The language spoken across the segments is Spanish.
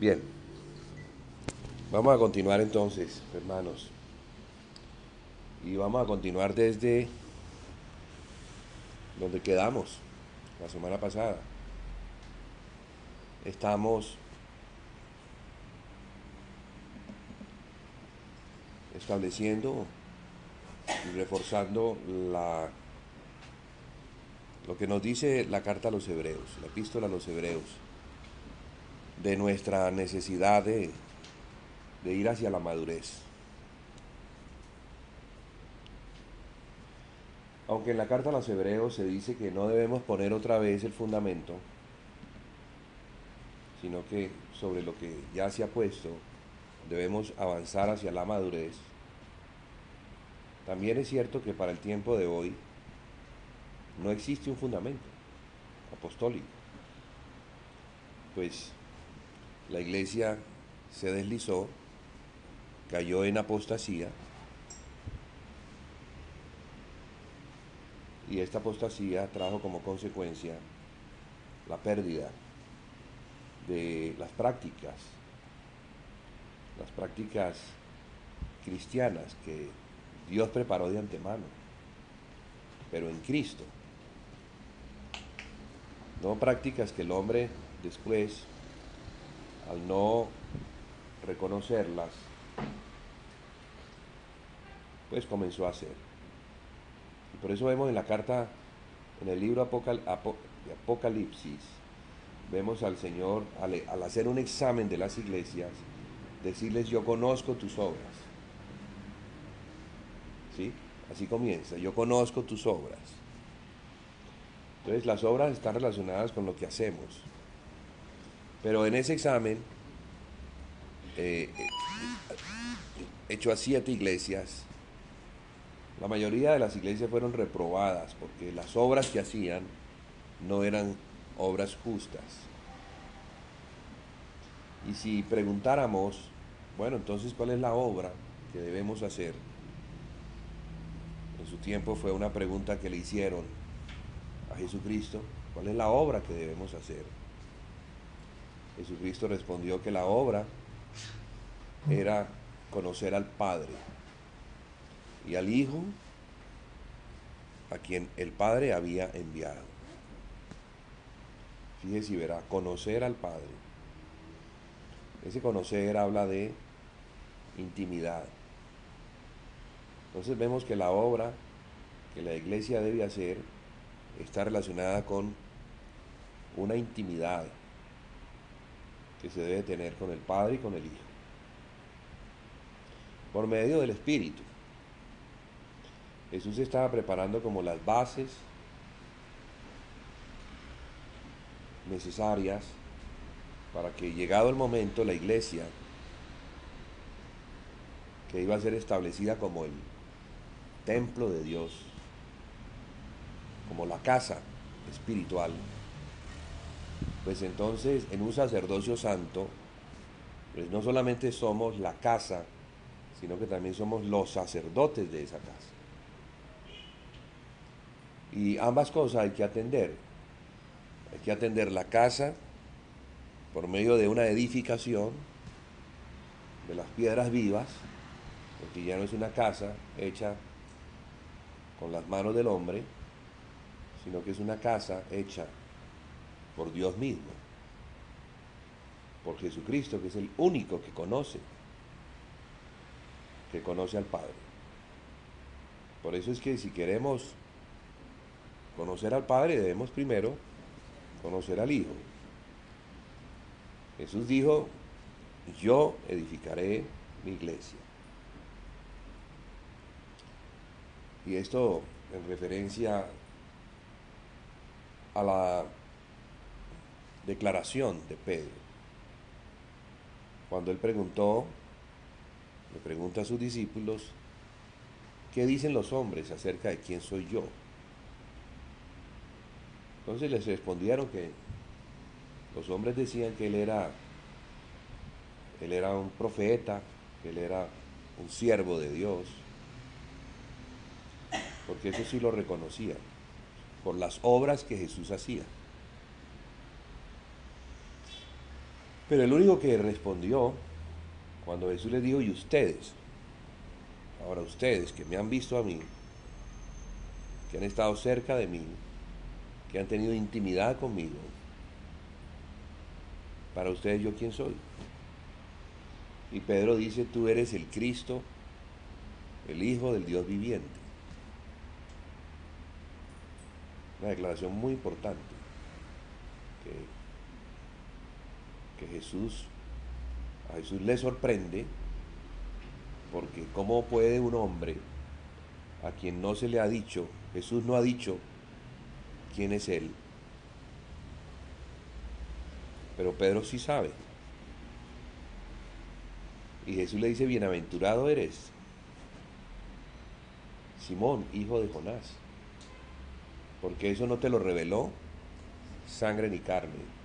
Bien, vamos a continuar entonces, hermanos. Y vamos a continuar desde donde quedamos la semana pasada. Estamos estableciendo y reforzando lo que nos dice la carta a los hebreos, la epístola a los hebreos, de nuestra necesidad de ir hacia la madurez. Aunque en la carta a los hebreos se dice que no debemos poner otra vez el fundamento, sino que sobre lo que ya se ha puesto debemos avanzar hacia la madurez, también es cierto que para el tiempo de hoy no existe un fundamento apostólico, pues la iglesia se deslizó, cayó en apostasía, y esta apostasía trajo como consecuencia la pérdida de las prácticas cristianas que Dios preparó de antemano, pero en Cristo. No prácticas que el hombre después, al no reconocerlas, pues comenzó a hacer. Y por eso vemos en la carta, en el libro de Apocalipsis, vemos al Señor, al hacer un examen de las iglesias, decirles: yo conozco tus obras. ¿Sí? Así comienza: yo conozco tus obras. Entonces las obras están relacionadas con lo que hacemos. Pero en ese examen, eh, hecho a 7 iglesias, la mayoría de las iglesias fueron reprobadas porque las obras que hacían no eran obras justas. Y si preguntáramos, bueno, entonces, ¿cuál es la obra que debemos hacer? En su tiempo fue una pregunta que le hicieron a Jesucristo: ¿cuál es la obra que debemos hacer? Jesucristo respondió que la obra era conocer al Padre y al Hijo, a quien el Padre había enviado. Fíjese y verá: conocer al Padre. Ese conocer habla de intimidad. Entonces vemos que la obra que la iglesia debe hacer está relacionada con una intimidad que se debe tener con el Padre y con el Hijo, por medio del Espíritu. Jesús estaba preparando como las bases necesarias para que, llegado el momento, la iglesia, que iba a ser establecida como el templo de Dios, como la casa espiritual, pues entonces en un sacerdocio santo, pues no solamente somos la casa, sino que también somos los sacerdotes de esa casa. Y ambas cosas hay que atender. Hay que atender la casa por medio de una edificación de las piedras vivas, porque ya no es una casa hecha con las manos del hombre, sino que es una casa hecha por Dios mismo, por Jesucristo, que es el único que conoce al Padre. Por eso es que si queremos conocer al Padre, debemos primero conocer al Hijo. Jesús dijo: yo edificaré mi iglesia. Y esto en referencia a la declaración de Pedro, cuando él le pregunta a sus discípulos: ¿qué dicen los hombres acerca de quién soy yo? Entonces les respondieron que los hombres decían que él era un profeta, que él era un siervo de Dios, porque eso sí lo reconocían, por las obras que Jesús hacía. Pero el único que respondió cuando Jesús les dijo, y ustedes, ahora ustedes que me han visto a mí, que han estado cerca de mí, que han tenido intimidad conmigo, para ustedes yo quién soy. Y Pedro dice, tú eres el Cristo, el Hijo del Dios viviente. Una declaración muy importante que a Jesús le sorprende, porque cómo puede un hombre a quien no se le ha dicho, Jesús no ha dicho quién es él, pero Pedro sí sabe. Y Jesús le dice, bienaventurado eres, Simón, hijo de Jonás, porque eso no te lo reveló sangre ni carne,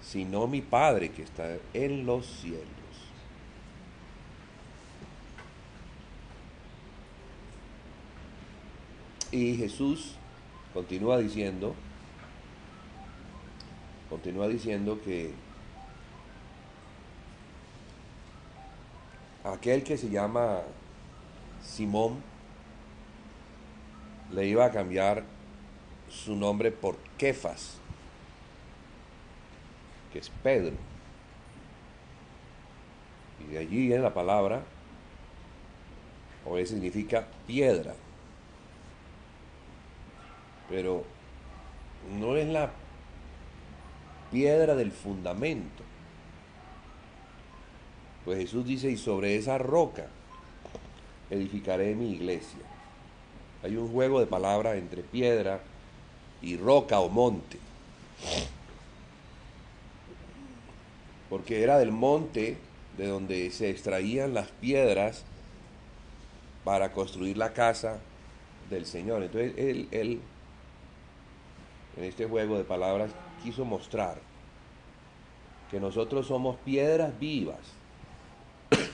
sino mi Padre que está en los cielos. Y Jesús continúa diciendo que aquel que se llama Simón le iba a cambiar su nombre por Kefas, que es Pedro. Y de allí viene la palabra, o significa piedra. Pero no es la piedra del fundamento. Pues Jesús dice, y sobre esa roca edificaré mi iglesia. Hay un juego de palabras entre piedra y roca o monte. Porque era del monte de donde se extraían las piedras para construir la casa del Señor. Entonces él en este juego de palabras quiso mostrar que nosotros somos piedras vivas.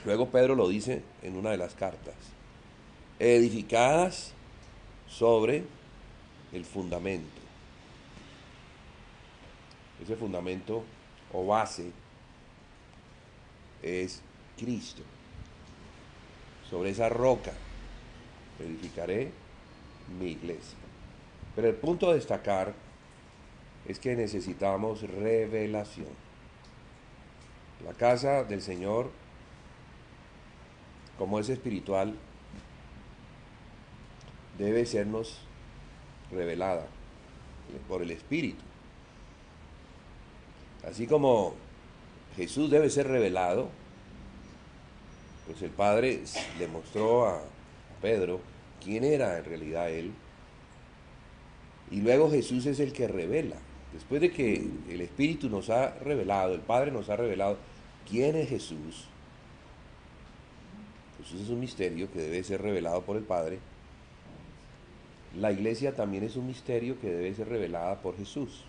Luego Pedro lo dice en una de las cartas, edificadas sobre el fundamento. Ese fundamento o base es Cristo. Sobre esa roca edificaré mi iglesia. Pero el punto a destacar es que necesitamos revelación. La casa del Señor, como es espiritual, debe sernos revelada por el Espíritu. Así como Jesús debe ser revelado, pues el Padre le mostró a Pedro quién era en realidad Él, y luego Jesús es el que revela. Después de que el Espíritu nos ha revelado, el Padre nos ha revelado quién es Jesús, Jesús es un misterio que debe ser revelado por el Padre. La iglesia también es un misterio que debe ser revelada por Jesús.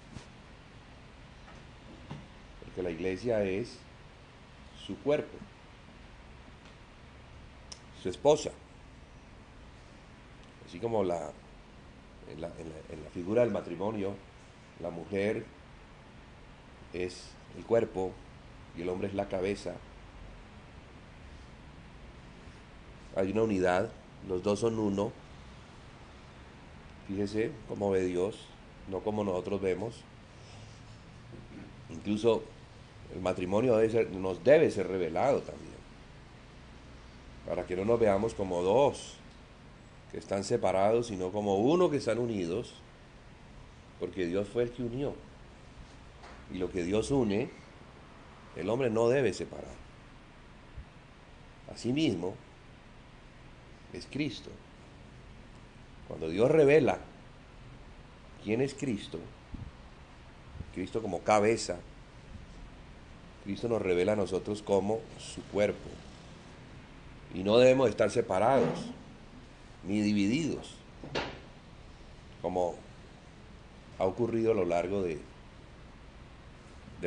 Porque la iglesia es su cuerpo, su esposa. Así como en la figura del matrimonio, la mujer es el cuerpo y el hombre es la cabeza. Hay una unidad, los dos son uno. Fíjese cómo ve Dios, no como nosotros vemos. Incluso el matrimonio nos debe ser revelado también, para que no nos veamos como dos que están separados, sino como uno que están unidos, porque Dios fue el que unió. Y lo que Dios une, el hombre no debe separar. Asimismo, es Cristo. Cuando Dios revela quién es Cristo, Cristo como cabeza, Cristo nos revela a nosotros como su cuerpo. Y no debemos estar separados, ni divididos, como ha ocurrido a lo largo de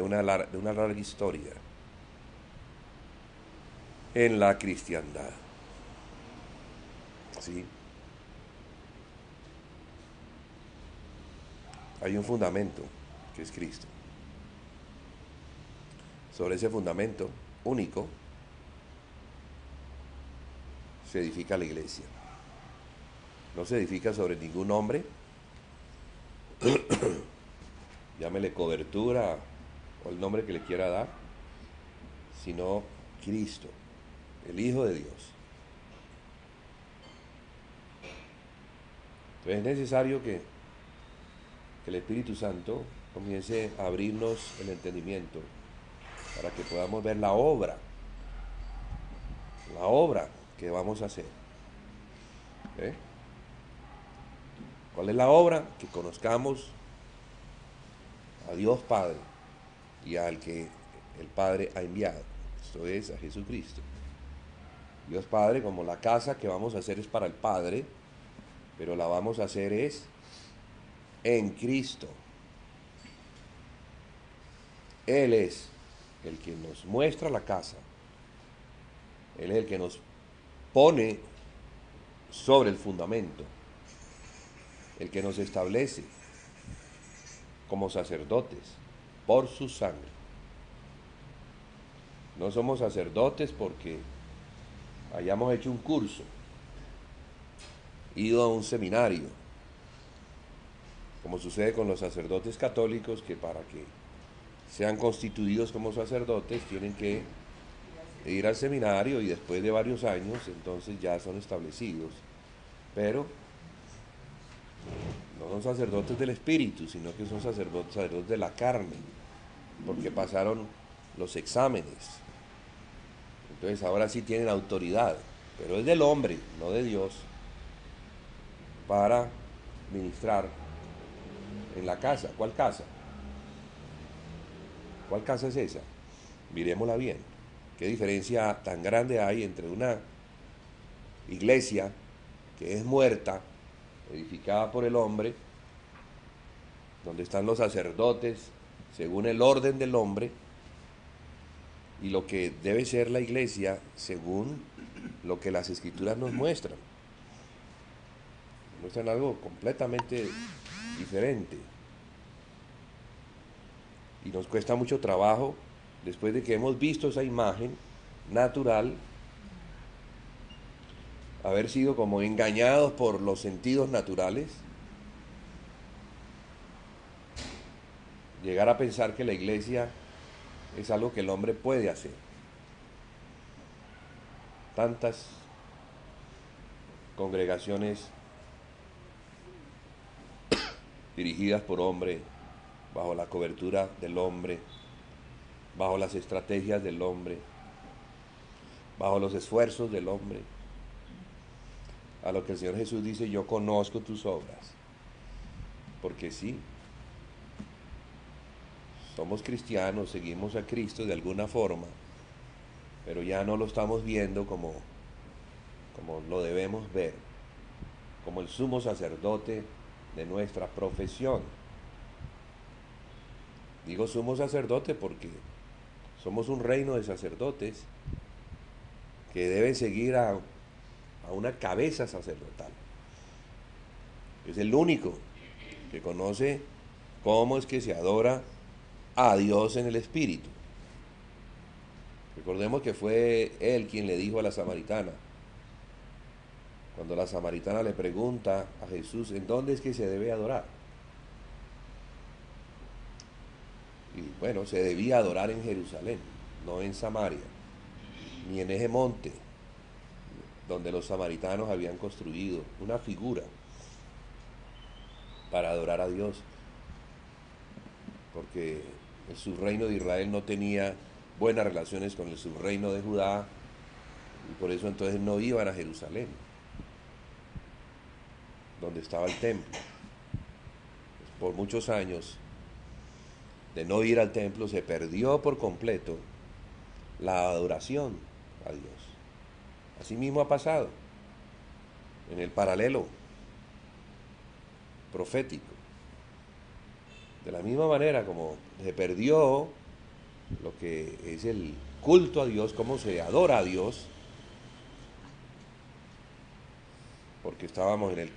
una larga historia en la cristiandad. ¿Sí? Hay un fundamento que es Cristo. Sobre ese fundamento único se edifica la iglesia. No se edifica sobre ningún hombre, llámele cobertura o el nombre que le quiera dar, sino Cristo, el Hijo de Dios. Entonces es necesario que el Espíritu Santo comience a abrirnos el entendimiento para que podamos ver la obra que vamos a hacer. ¿Eh? ¿Cuál es la obra? Que conozcamos a Dios Padre y al que el Padre ha enviado. Esto es a Jesucristo. Dios Padre, como la casa que vamos a hacer es para el Padre, pero la vamos a hacer es en Cristo. Él es el que nos muestra la casa. Él es el que nos pone sobre el fundamento, el que nos establece como sacerdotes por su sangre. No somos sacerdotes porque hayamos hecho un curso, ido a un seminario, como sucede con los sacerdotes católicos, que para que sean constituidos como sacerdotes tienen que ir al seminario y después de varios años entonces ya son establecidos. Pero no son sacerdotes del espíritu, sino que son sacerdotes de la carne, porque pasaron los exámenes. Entonces ahora sí tienen autoridad, pero es del hombre, no de Dios, para ministrar en la casa. ¿Cuál casa? ¿Cuál casa es esa? Miremosla bien. ¿Qué diferencia tan grande hay entre una iglesia que es muerta, edificada por el hombre, donde están los sacerdotes según el orden del hombre, y lo que debe ser la iglesia según lo que las escrituras nos muestran? Nos muestran algo completamente diferente. Y nos cuesta mucho trabajo, después de que hemos visto esa imagen natural, haber sido como engañados por los sentidos naturales, llegar a pensar que la iglesia es algo que el hombre puede hacer. Tantas congregaciones dirigidas por hombre, bajo la cobertura del hombre, bajo las estrategias del hombre, bajo los esfuerzos del hombre, a lo que el Señor Jesús dice: yo conozco tus obras. Porque sí, somos cristianos, seguimos a Cristo de alguna forma, pero ya no lo estamos viendo como lo debemos ver, como el sumo sacerdote de nuestra profesión. Digo sumo sacerdote porque somos un reino de sacerdotes que deben seguir a una cabeza sacerdotal. Es el único que conoce cómo es que se adora a Dios en el Espíritu. Recordemos que fue él quien le dijo a la samaritana, cuando la samaritana le pregunta a Jesús: ¿en dónde es que se debe adorar? Y bueno, se debía adorar en Jerusalén, no en Samaria, ni en ese monte donde los samaritanos habían construido una figura para adorar a Dios, porque el subreino de Israel no tenía buenas relaciones con el subreino de Judá, y por eso entonces no iban a Jerusalén, donde estaba el templo. Por muchos años de no ir al templo se perdió por completo la adoración a Dios. Así mismo ha pasado en el paralelo profético. De la misma manera como se perdió lo que es el culto a Dios, cómo se adora a Dios, porque estábamos en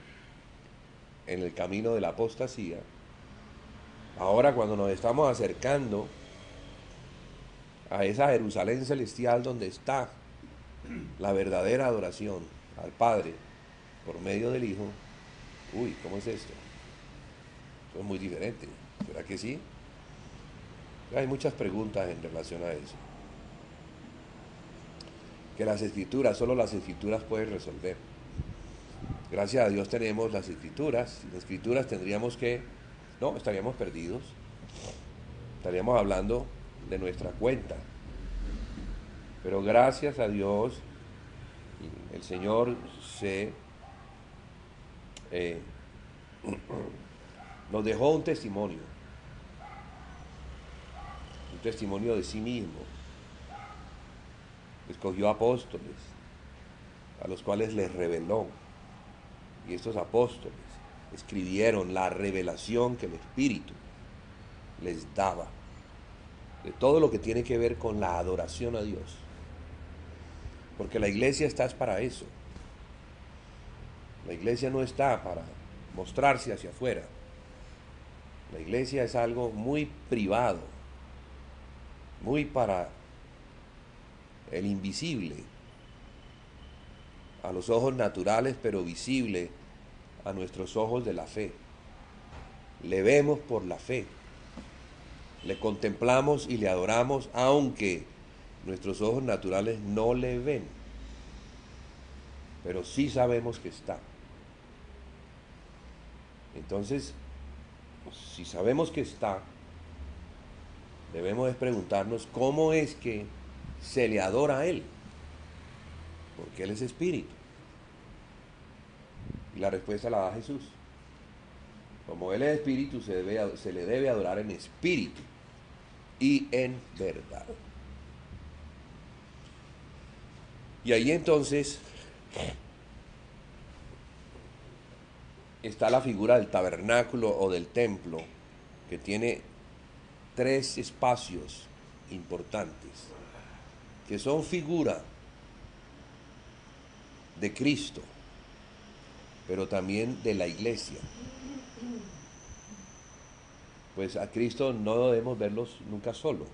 el camino de la apostasía. Ahora, cuando nos estamos acercando a esa Jerusalén celestial donde está la verdadera adoración al Padre por medio del Hijo, uy, ¿cómo es esto? Eso es muy diferente, ¿verdad que sí? Hay muchas preguntas en relación a eso, que las escrituras, solo las escrituras pueden resolver. Gracias a Dios tenemos las escrituras. Sin escrituras tendríamos que, no, estaríamos perdidos. Estaríamos hablando de nuestra cuenta. Pero gracias a Dios, el Señor eh, nos dejó un testimonio de sí mismo. Escogió apóstoles, a los cuales les reveló. Y estos apóstoles escribieron la revelación que el Espíritu les daba, de todo lo que tiene que ver con la adoración a Dios. Porque la iglesia está para eso. La iglesia no está para mostrarse hacia afuera. La iglesia es algo muy privado, muy para el invisible, a los ojos naturales, pero visible a nuestros ojos de la fe. Le vemos por la fe, le contemplamos y le adoramos, aunque nuestros ojos naturales no le ven, pero sí sabemos que está. Entonces, si sabemos que está, debemos preguntarnos cómo es que se le adora a Él, porque Él es espíritu. Y la respuesta la da Jesús. Como Él es espíritu, se le debe adorar en espíritu y en verdad. Y ahí entonces está la figura del tabernáculo o del templo, que tiene 3 espacios importantes, que son figura de Cristo, pero también de la iglesia. Pues a Cristo no debemos verlos nunca solo.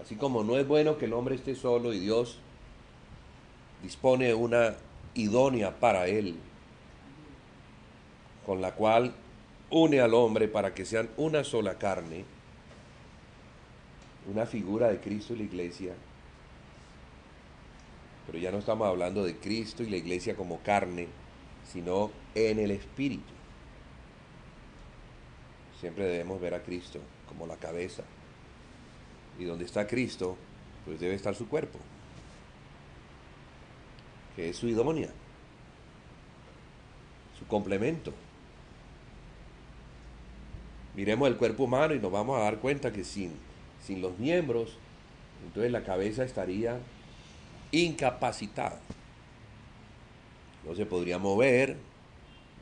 Así como no es bueno que el hombre esté solo y Dios dispone una idónea para él, con la cual une al hombre para que sean una sola carne, una figura de Cristo y la iglesia. Pero ya no estamos hablando de Cristo y la iglesia como carne, sino en el espíritu. Siempre debemos ver a Cristo como la cabeza. Y donde está Cristo, pues debe estar su cuerpo, que es su idónea, su complemento. Miremos el cuerpo humano y nos vamos a dar cuenta que sin los miembros, entonces la cabeza estaría incapacitada. No se podría mover,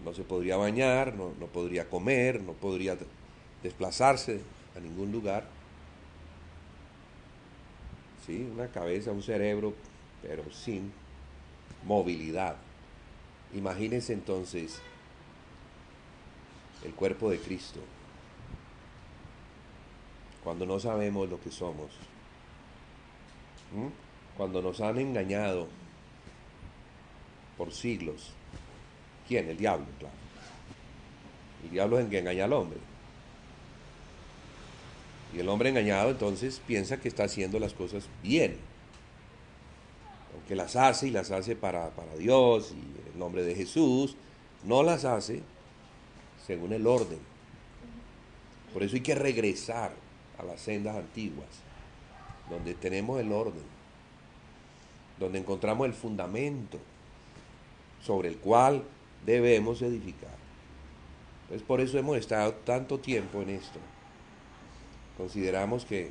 no se podría bañar, no podría comer, no podría desplazarse a ningún lugar. ¿Sí? Una cabeza, un cerebro, pero sin movilidad. Imagínense entonces el cuerpo de Cristo, cuando no sabemos lo que somos, cuando nos han engañado por siglos. ¿Quién? El diablo, claro. El diablo es el que engaña al hombre. Y el hombre engañado entonces piensa que está haciendo las cosas bien, aunque las hace y las hace para Dios y en el nombre de Jesús, no las hace según el orden. Por eso hay que regresar a las sendas antiguas, donde tenemos el orden, donde encontramos el fundamento sobre el cual debemos edificar. Entonces por eso hemos estado tanto tiempo en esto. Consideramos que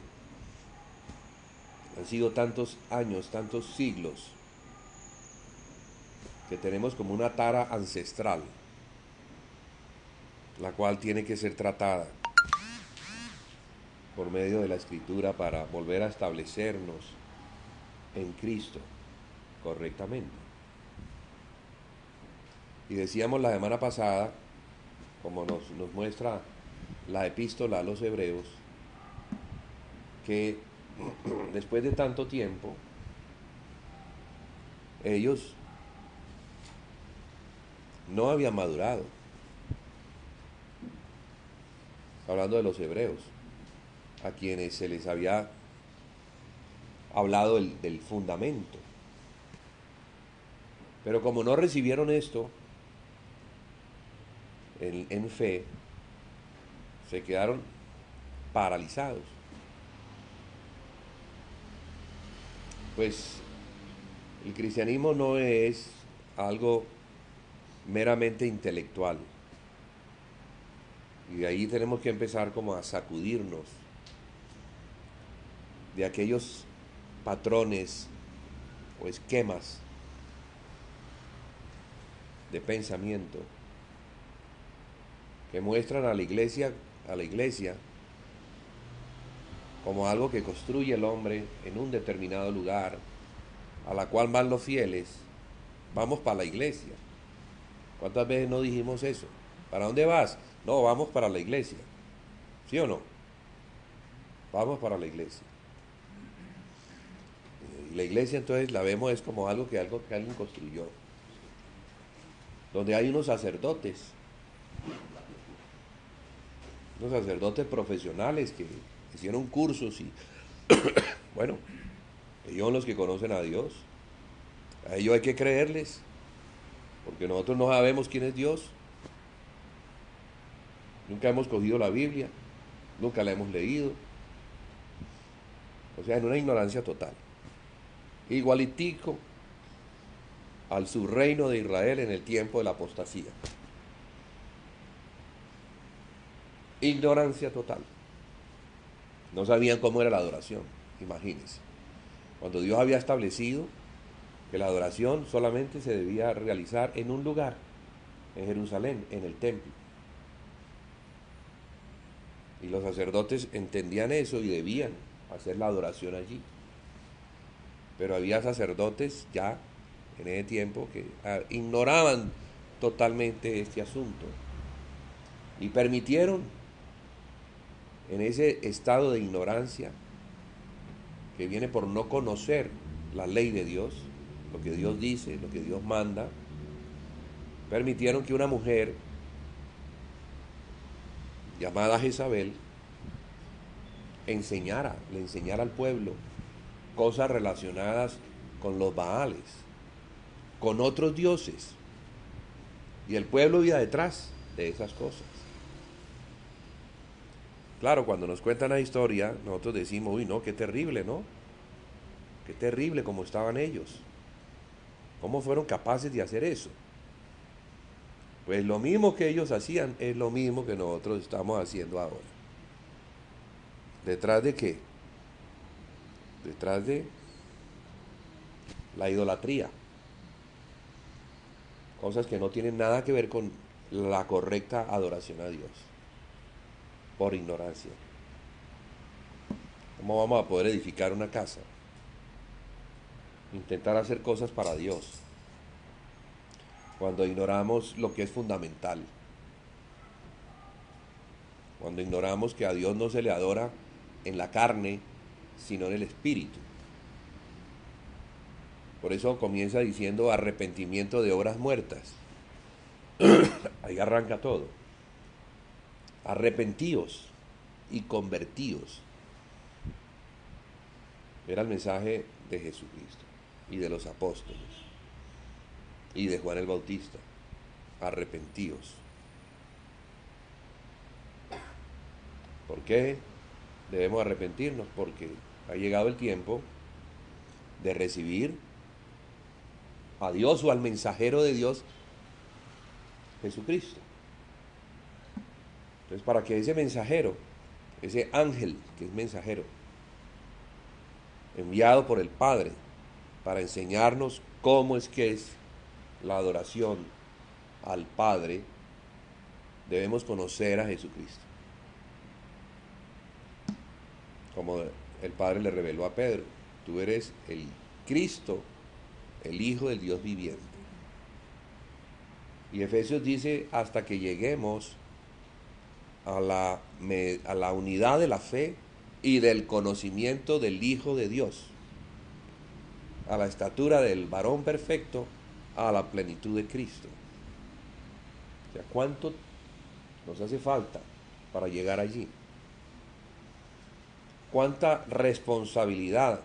han sido tantos años, tantos siglos, que tenemos como una tara ancestral, la cual tiene que ser tratada por medio de la Escritura para volver a establecernos en Cristo correctamente. Y decíamos la semana pasada, como nos muestra la epístola a los Hebreos, que después de tanto tiempo, ellos no habían madurado. Hablando de los hebreos, a quienes se les había hablado del fundamento. Pero como no recibieron esto en fe, se quedaron paralizados. Pues el cristianismo no es algo meramente intelectual. Y de ahí tenemos que empezar como a sacudirnos de aquellos patrones o esquemas de pensamiento que muestran a la iglesia como algo que construye el hombre en un determinado lugar, a la cual van los fieles. Vamos para la iglesia. ¿Cuántas veces no dijimos eso? ¿Para dónde vas? No, vamos para la iglesia. ¿Sí o no? Vamos para la iglesia. Y la iglesia entonces la vemos es como algo que alguien construyó. Donde hay unos sacerdotes profesionales que hicieron cursos y, bueno, ellos son los que conocen a Dios. A ellos hay que creerles, porque nosotros no sabemos quién es Dios. Nunca hemos cogido la Biblia, nunca la hemos leído. O sea, en una ignorancia total. Igualitico al subreino de Israel en el tiempo de la apostasía. Ignorancia total. No sabían cómo era la adoración, imagínense. Cuando Dios había establecido que la adoración solamente se debía realizar en un lugar, en Jerusalén, en el templo. Y los sacerdotes entendían eso y debían hacer la adoración allí. Pero había sacerdotes ya en ese tiempo que ignoraban totalmente este asunto y permitieron en ese estado de ignorancia que viene por no conocer la ley de Dios, lo que Dios dice, lo que Dios manda, permitieron que una mujer llamada Jezabel le enseñara al pueblo cosas relacionadas con los Baales, con otros dioses, y el pueblo iba detrás de esas cosas. Claro, cuando nos cuentan la historia, nosotros decimos, uy, no, qué terrible, ¿no? Qué terrible como estaban ellos. ¿Cómo fueron capaces de hacer eso? Pues lo mismo que ellos hacían es lo mismo que nosotros estamos haciendo ahora. ¿Detrás de qué? Detrás de la idolatría. Cosas que no tienen nada que ver con la correcta adoración a Dios. Por ignorancia. ¿Cómo vamos a poder edificar una casa? Intentar hacer cosas para Dios cuando ignoramos lo que es fundamental, cuando ignoramos que a Dios no se le adora en la carne, sino en el espíritu. Por eso comienza diciendo arrepentimiento de obras muertas. Ahí arranca todo. Arrepentíos y convertíos. Era el mensaje de Jesucristo y de los apóstoles y de Juan el Bautista. Arrepentíos. ¿Por qué debemos arrepentirnos? Porque ha llegado el tiempo de recibir a Dios o al mensajero de Dios, Jesucristo. Entonces, para que ese mensajero, ese ángel que es mensajero, enviado por el Padre para enseñarnos cómo es que es la adoración al Padre, debemos conocer a Jesucristo. Como el Padre le reveló a Pedro, tú eres el Cristo, el Hijo del Dios viviente. Y Efesios dice, hasta que lleguemos a la unidad de la fe y del conocimiento del Hijo de Dios, a la estatura del varón perfecto, a la plenitud de Cristo. O sea, ¿cuánto nos hace falta para llegar allí? ¿Cuánta responsabilidad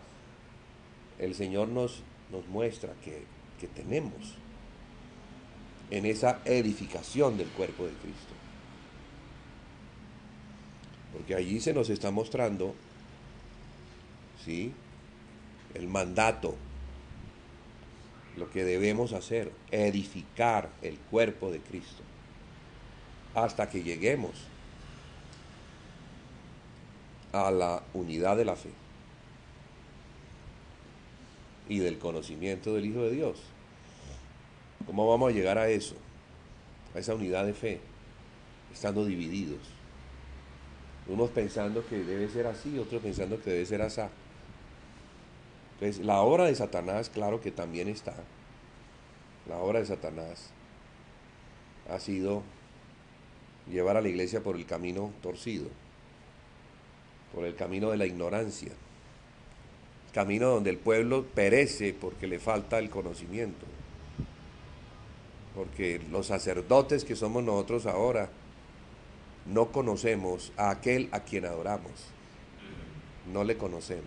el Señor nos muestra que tenemos en esa edificación del cuerpo de Cristo? Porque allí se nos está mostrando, ¿sí?, el mandato, lo que debemos hacer, edificar el cuerpo de Cristo, hasta que lleguemos a la unidad de la fe y del conocimiento del Hijo de Dios. ¿Cómo vamos a llegar a eso? A esa unidad de fe, estando divididos. Unos pensando que debe ser así, otros pensando que debe ser así. Entonces, la obra de Satanás, claro que también está. La obra de Satanás ha sido llevar a la iglesia por el camino torcido, por el camino de la ignorancia, camino donde el pueblo perece porque le falta el conocimiento, porque los sacerdotes que somos nosotros ahora no conocemos a aquel a quien adoramos, no le conocemos,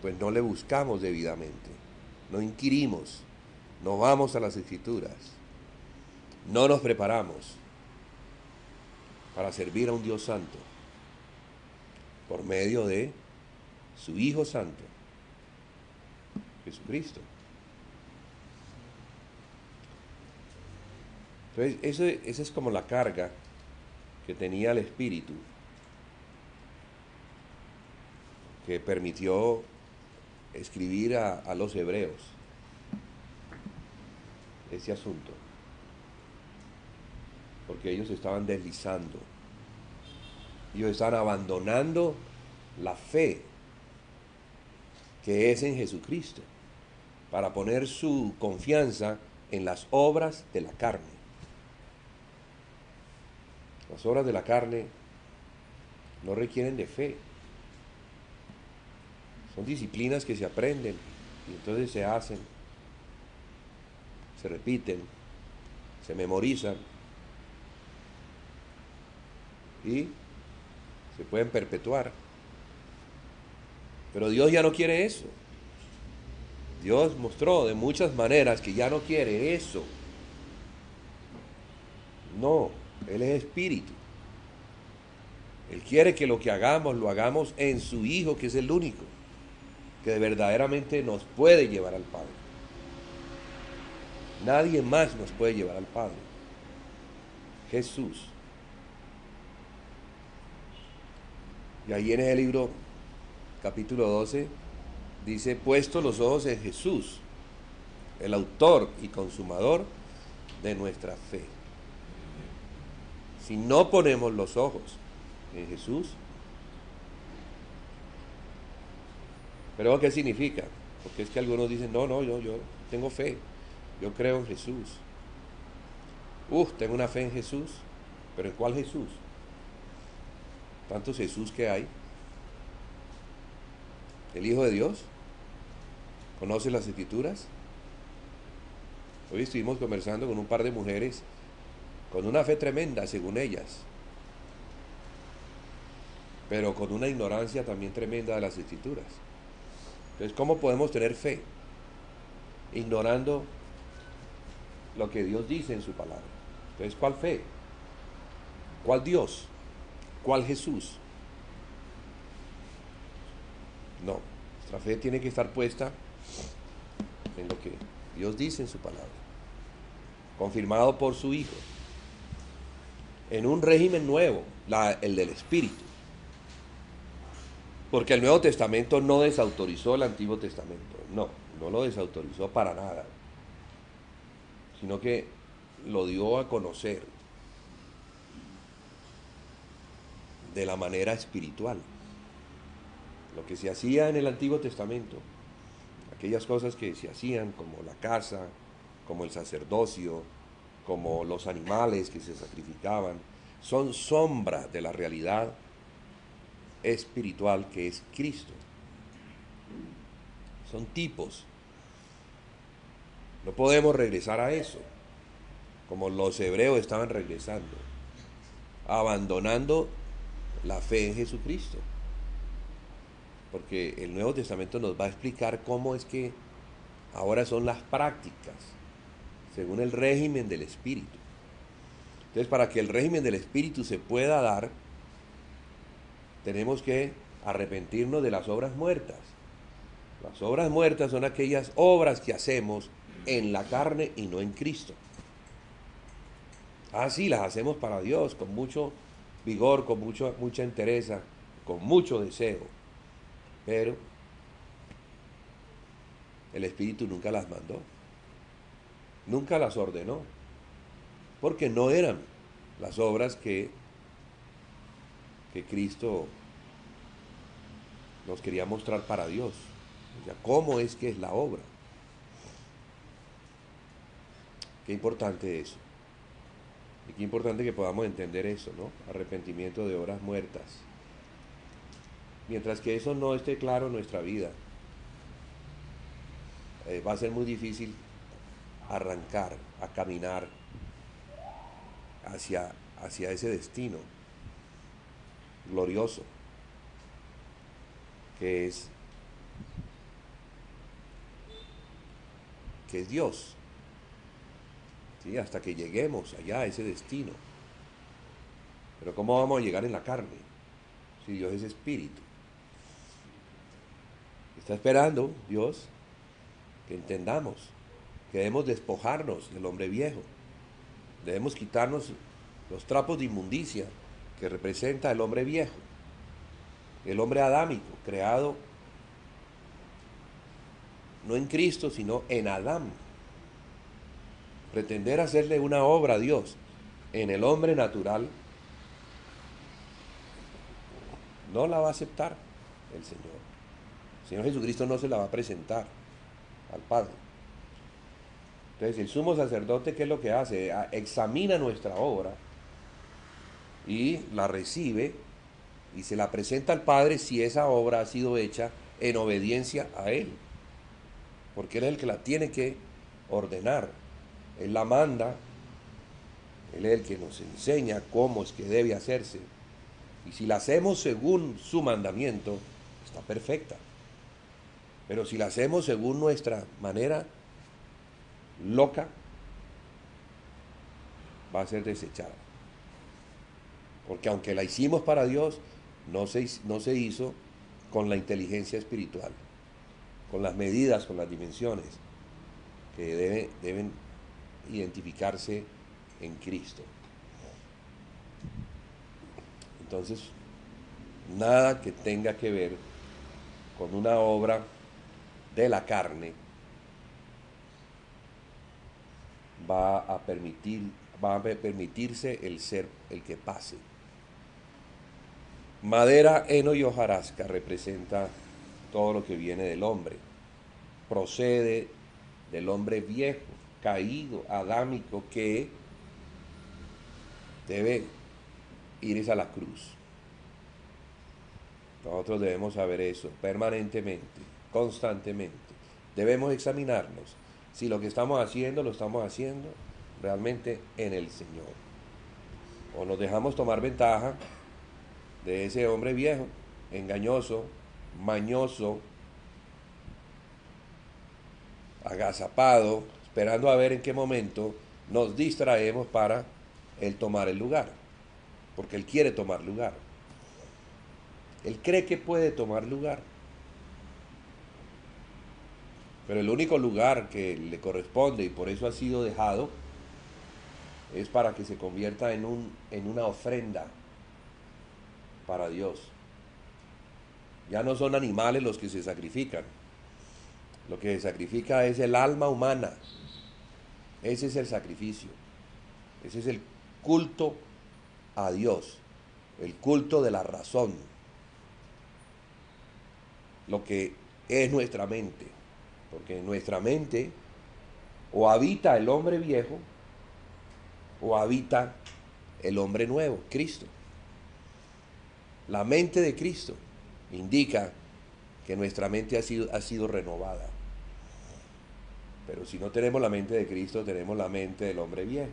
pues no le buscamos debidamente, no inquirimos, no vamos a las Escrituras, no nos preparamos para servir a un Dios santo por medio de su Hijo Santo, Jesucristo. Entonces, esa es como la carga que tenía el Espíritu, que permitió escribir a los hebreos ese asunto, porque ellos estaban deslizando, ellos estaban abandonando la fe que es en Jesucristo, para poner su confianza en las obras de la carne. Las obras de la carne no requieren de fe. Son disciplinas que se aprenden y entonces se hacen, se repiten, se memorizan y se pueden perpetuar. Pero Dios ya no quiere eso. Dios mostró de muchas maneras que ya no quiere eso. No, Él es espíritu. Él quiere que lo que hagamos, lo hagamos en su Hijo, que es el único que verdaderamente nos puede llevar al Padre. Nadie más nos puede llevar al Padre. Jesús. Y ahí en el libro, capítulo 12, dice, puesto los ojos en Jesús, el autor y consumador de nuestra fe. Si no ponemos los ojos en Jesús, ¿pero qué significa? Porque es que algunos dicen, no, yo tengo fe, yo creo en Jesús. Tengo una fe en Jesús, pero ¿en cuál Jesús? Tantos Jesús que hay. ¿El Hijo de Dios? ¿Conoce las Escrituras? Hoy estuvimos conversando con un par de mujeres con una fe tremenda, según ellas, pero con una ignorancia también tremenda de las Escrituras. Entonces, ¿cómo podemos tener fe? Ignorando lo que Dios dice en su palabra. Entonces, ¿cuál fe? ¿Cuál Dios? ¿Cuál Jesús? No, nuestra fe tiene que estar puesta en lo que Dios dice en su palabra, confirmado por su Hijo, en un régimen nuevo, el del Espíritu. Porque el Nuevo Testamento no desautorizó el Antiguo Testamento, no lo desautorizó para nada, sino que lo dio a conocer de la manera espiritual. Lo que se hacía en el Antiguo Testamento, aquellas cosas que se hacían como la casa, como el sacerdocio, como los animales que se sacrificaban, son sombra de la realidad espiritual que es Cristo. Son tipos. No podemos regresar a eso, como los hebreos estaban regresando, abandonando la fe en Jesucristo. Porque el Nuevo Testamento nos va a explicar cómo es que ahora son las prácticas, según el régimen del Espíritu. Entonces, para que el régimen del Espíritu se pueda dar, tenemos que arrepentirnos de las obras muertas. Las obras muertas son aquellas obras que hacemos en la carne y no en Cristo. Ah, sí, las hacemos para Dios, con mucho vigor, con mucha entereza, con mucho deseo. Pero el Espíritu nunca las mandó, nunca las ordenó, porque no eran las obras que Cristo nos quería mostrar para Dios. O sea, ¿cómo es que es la obra? Qué importante eso. Y qué importante que podamos entender eso, ¿no? Arrepentimiento de obras muertas. Mientras que eso no esté claro en nuestra vida, va a ser muy difícil arrancar, a caminar hacia ese destino glorioso que es Dios, ¿sí? Hasta que lleguemos allá a ese destino. Pero ¿cómo vamos a llegar en la carne si Dios es espíritu? Está esperando Dios que entendamos que debemos despojarnos del hombre viejo, debemos quitarnos los trapos de inmundicia que representa el hombre viejo, el hombre adámico, creado no en Cristo, sino en Adán. Pretender hacerle una obra a Dios en el hombre natural no la va a aceptar el Señor. El Señor Jesucristo no se la va a presentar al Padre. Entonces el sumo sacerdote, ¿qué es lo que hace? Examina nuestra obra y la recibe y se la presenta al Padre si esa obra ha sido hecha en obediencia a Él, porque Él es el que la tiene que ordenar. Él la manda, Él es el que nos enseña cómo es que debe hacerse. Y si la hacemos según su mandamiento, está perfecta. Pero si la hacemos según nuestra manera loca, va a ser desechada. Porque aunque la hicimos para Dios, no se hizo con la inteligencia espiritual, con las medidas, con las dimensiones que deben identificarse en Cristo. Entonces, nada que tenga que ver con una obra de la carne va a permitirse el ser el que pase. Madera, heno y hojarasca representa todo lo que viene del hombre. Procede del hombre viejo, caído, adámico, que debe ir a la cruz. Nosotros debemos saber eso permanentemente, constantemente. Debemos examinarnos si lo que estamos haciendo lo estamos haciendo realmente en el Señor. O nos dejamos tomar ventaja de ese hombre viejo, engañoso, mañoso, agazapado, esperando a ver en qué momento nos distraemos para él tomar el lugar, porque él quiere tomar lugar. Él cree que puede tomar lugar, pero el único lugar que le corresponde y por eso ha sido dejado es para que se convierta en una ofrenda para Dios. Ya no son animales los que se sacrifican. Lo que se sacrifica es el alma humana. Ese es el sacrificio. Ese es el culto a Dios. El culto de la razón. Lo que es nuestra mente. Porque en nuestra mente o habita el hombre viejo o habita el hombre nuevo, Cristo. La mente de Cristo indica que nuestra mente ha sido renovada. Pero si no tenemos la mente de Cristo, tenemos la mente del hombre viejo.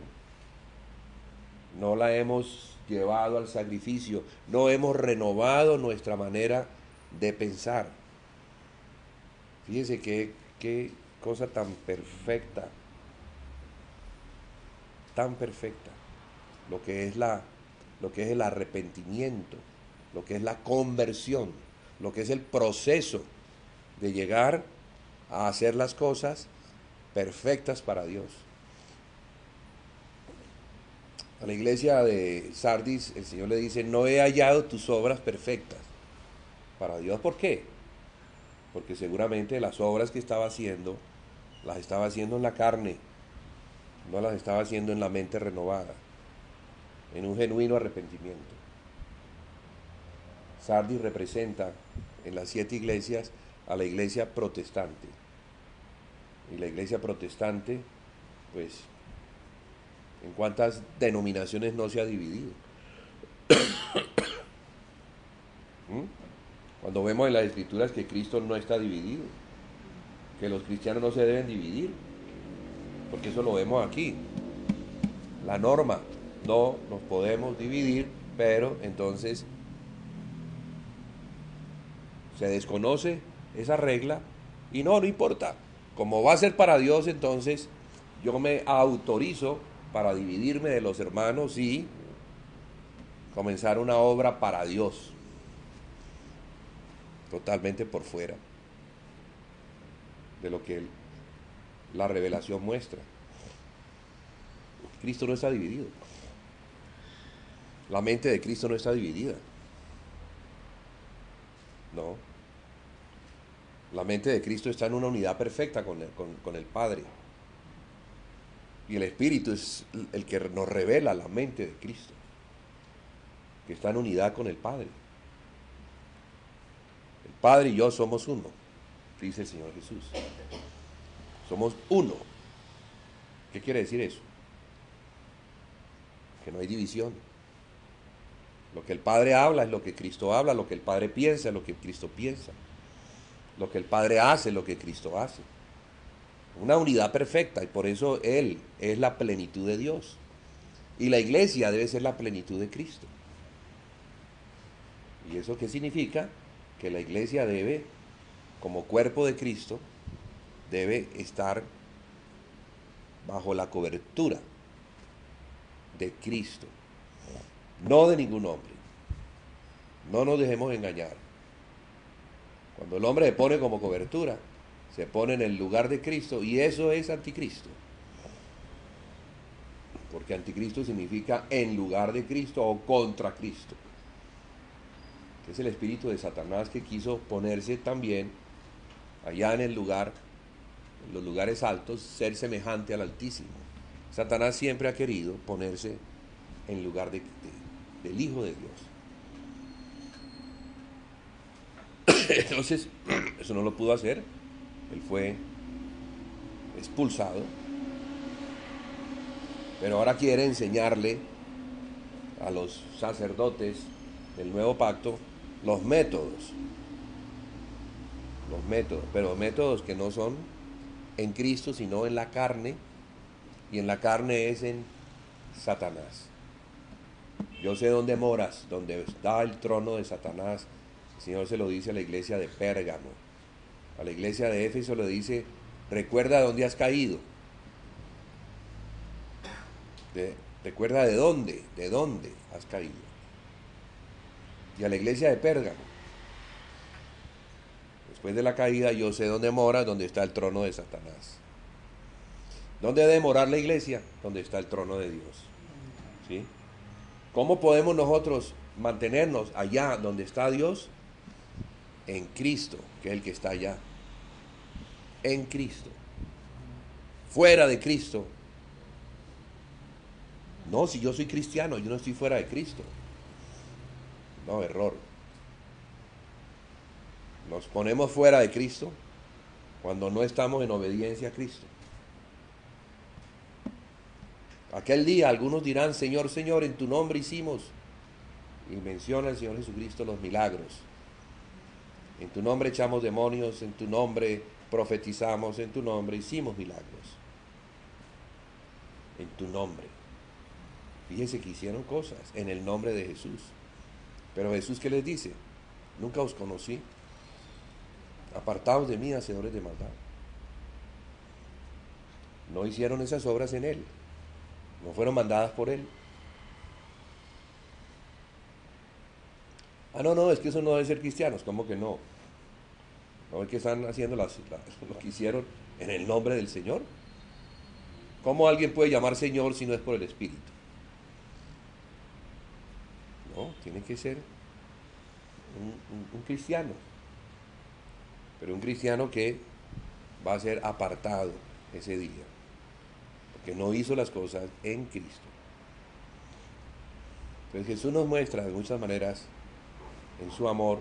No la hemos llevado al sacrificio, no hemos renovado nuestra manera de pensar. Fíjense qué cosa tan perfecta, lo que es el arrepentimiento, lo que es la conversión, lo que es el proceso de llegar a hacer las cosas perfectas para Dios. A la iglesia de Sardis el Señor le dice: no he hallado tus obras perfectas para Dios. ¿Por qué? Porque seguramente las obras que estaba haciendo, las estaba haciendo en la carne, no las estaba haciendo en la mente renovada, en un genuino arrepentimiento. Sardis representa en las 7 iglesias a la iglesia protestante. Y la iglesia protestante, pues, ¿en cuántas denominaciones no se ha dividido? Cuando vemos en las escrituras que Cristo no está dividido, que los cristianos no se deben dividir, porque eso lo vemos aquí. La norma, no nos podemos dividir, pero entonces se desconoce esa regla y no importa. Como va a ser para Dios, entonces yo me autorizo para dividirme de los hermanos y comenzar una obra para Dios, totalmente por fuera de lo que la revelación muestra. Cristo no está dividido. La mente de Cristo no está dividida. No. La mente de Cristo está en una unidad perfecta con el Padre. Y el Espíritu es el que nos revela la mente de Cristo, que está en unidad con el Padre. El Padre y yo somos uno, dice el Señor Jesús. Somos uno. ¿Qué quiere decir eso? Que no hay división. Lo que el Padre habla es lo que Cristo habla, lo que el Padre piensa es lo que Cristo piensa, lo que el Padre hace es lo que Cristo hace. Una unidad perfecta, y por eso Él es la plenitud de Dios. Y la iglesia debe ser la plenitud de Cristo. ¿Y eso qué significa? Que la iglesia debe, como cuerpo de Cristo, debe estar bajo la cobertura de Cristo, no de ningún hombre. No nos dejemos engañar. Cuando el hombre se pone como cobertura, se pone en el lugar de Cristo, y eso es anticristo. Porque anticristo significa en lugar de Cristo o contra Cristo. Es el espíritu de Satanás que quiso ponerse también allá en el lugar, en los lugares altos, ser semejante al Altísimo. Satanás siempre ha querido ponerse en lugar del Hijo de Dios. Entonces, eso no lo pudo hacer. Él fue expulsado. Pero ahora quiere enseñarle a los sacerdotes del nuevo pacto los métodos, pero métodos que no son en Cristo, sino en la carne, y en la carne es en Satanás. Yo sé dónde moras, donde está el trono de Satanás. El Señor se lo dice a la iglesia de Pérgamo. A la iglesia de Éfeso le dice: recuerda dónde has caído. Recuerda de dónde has caído. Y a la iglesia de Pérgamo: después de la caída, yo sé dónde mora, donde está el trono de Satanás. ¿Dónde debe morar la iglesia? Donde está el trono de Dios. ¿Sí? ¿Cómo podemos nosotros mantenernos allá donde está Dios? En Cristo, que es el que está allá. En Cristo. Fuera de Cristo. No, si yo soy cristiano, yo no estoy fuera de Cristo. No, error. Nos ponemos fuera de Cristo cuando no estamos en obediencia a Cristo. Aquel día algunos dirán: Señor, Señor, en tu nombre hicimos y menciona el Señor Jesucristo los milagros. En tu nombre echamos demonios, en tu nombre profetizamos, en tu nombre hicimos milagros. En tu nombre. Fíjense que hicieron cosas en el nombre de Jesús. Pero Jesús, ¿qué les dice? Nunca os conocí. Apartaos de mí, hacedores de maldad. No hicieron esas obras en Él. No fueron mandadas por Él. Ah, no, es que eso no debe ser cristianos. ¿Cómo que no? ¿No es que están haciendo lo que hicieron en el nombre del Señor? ¿Cómo alguien puede llamar Señor si no es por el Espíritu? No, tiene que ser un cristiano. Pero un cristiano que va a ser apartado ese día. Porque no hizo las cosas en Cristo. Entonces Jesús nos muestra de muchas maneras en su amor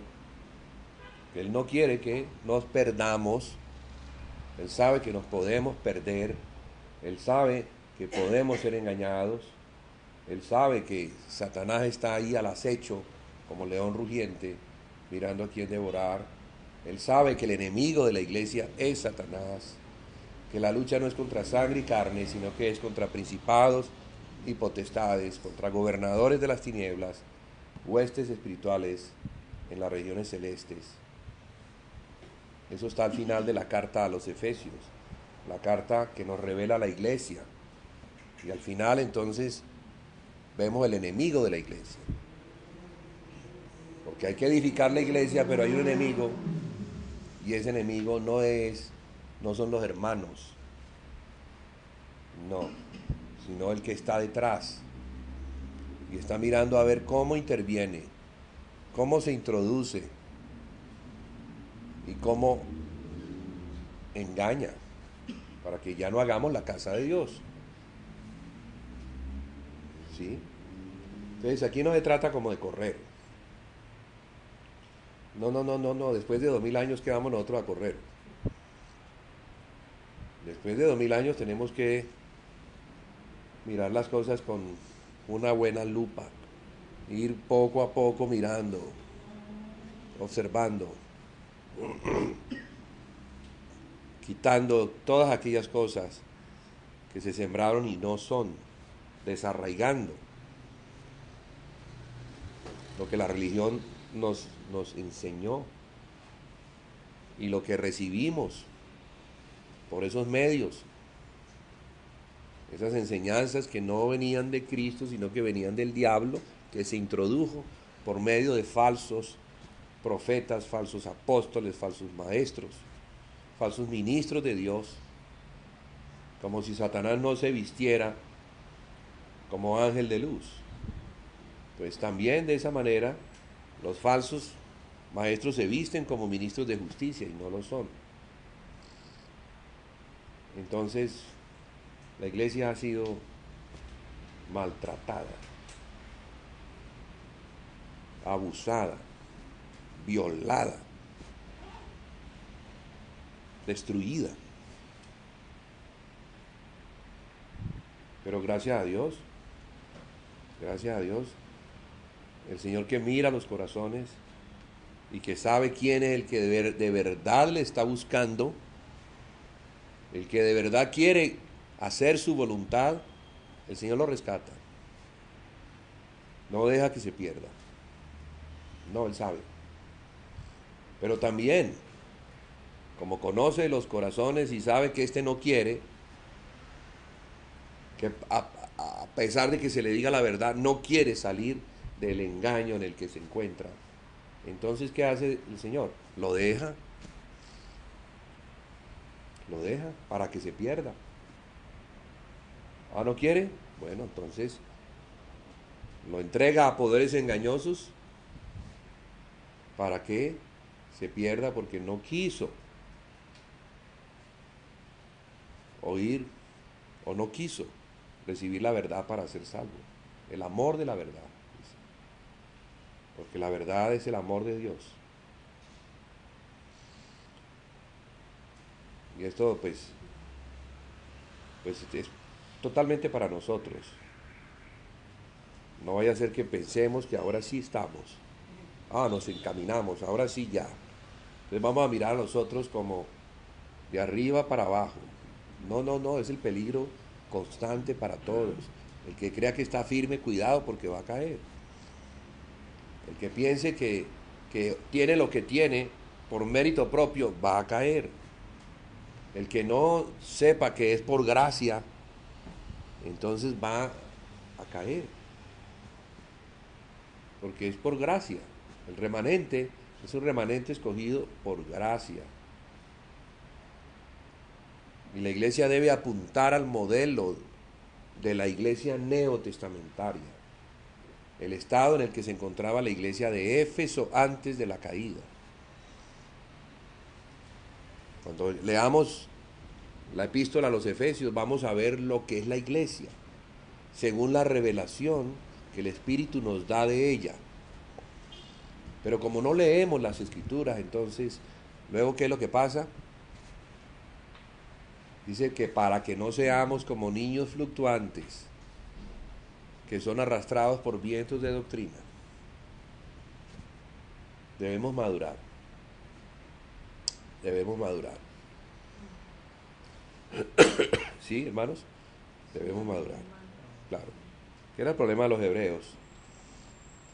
que Él no quiere que nos perdamos. Él sabe que nos podemos perder. Él sabe que podemos ser engañados. Él sabe que Satanás está ahí al acecho como león rugiente, mirando a quién devorar. Él sabe que el enemigo de la iglesia es Satanás, que la lucha no es contra sangre y carne, sino que es contra principados y potestades, contra gobernadores de las tinieblas, huestes espirituales en las regiones celestes. Eso está al final de la carta a los Efesios, la carta que nos revela la iglesia. Y al final entonces vemos el enemigo de la iglesia. Porque hay que edificar la iglesia, pero hay un enemigo, y ese enemigo no son los hermanos, no, sino el que está detrás. Y está mirando a ver cómo interviene, cómo se introduce y cómo engaña, para que ya no hagamos la casa de Dios. ¿Sí? Entonces aquí no se trata como de correr. No, después de 2000 años que vamos nosotros a correr. Después de 2000 años tenemos que mirar las cosas con una buena lupa, ir poco a poco mirando, observando, quitando todas aquellas cosas que se sembraron y no son, desarraigando lo que la religión nos enseñó y lo que recibimos por esos medios, esas enseñanzas que no venían de Cristo, sino que venían del diablo, que se introdujo por medio de falsos profetas, falsos apóstoles, falsos maestros, falsos ministros de Dios, como si Satanás no se vistiera como ángel de luz. Pues también de esa manera los falsos maestros se visten como ministros de justicia y no lo son. Entonces, la iglesia ha sido maltratada, abusada, violada, destruida. Pero gracias a Dios, el Señor que mira los corazones y que sabe quién es el que de verdad le está buscando, el que de verdad quiere hacer su voluntad, el Señor lo rescata. No deja que se pierda. No, Él sabe. Pero también, como conoce los corazones y sabe que este no quiere, que a pesar de que se le diga la verdad, no quiere salir del engaño en el que se encuentra. Entonces, ¿qué hace el Señor? Lo deja para que se pierda. ¿Ah, no quiere? Bueno, entonces lo entrega a poderes engañosos para que se pierda porque no quiso oír o no quiso recibir la verdad para ser salvo. El amor de la verdad. Porque la verdad es el amor de Dios. Y esto pues es totalmente para nosotros. No vaya a ser que pensemos que ahora sí estamos. Nos encaminamos, ahora sí ya. Entonces vamos a mirar a nosotros como de arriba para abajo. No, no, no, es el peligro constante para todos. El que crea que está firme, cuidado porque va a caer. El que piense que tiene lo que tiene por mérito propio, va a caer. El que no sepa que es por gracia, entonces va a caer. Porque es por gracia. El remanente es un remanente escogido por gracia. Y la iglesia debe apuntar al modelo de la iglesia neotestamentaria, el estado en el que se encontraba la iglesia de Éfeso antes de la caída. Cuando leamos la epístola a los Efesios, vamos a ver lo que es la iglesia, según la revelación que el Espíritu nos da de ella. Pero como no leemos las Escrituras, entonces, luego, ¿qué es lo que pasa? Dice que para que no seamos como niños fluctuantes, que son arrastrados por vientos de doctrina, debemos madurar. Debemos madurar. ¿Sí, hermanos? Debemos madurar. Claro. ¿Qué era el problema de los hebreos?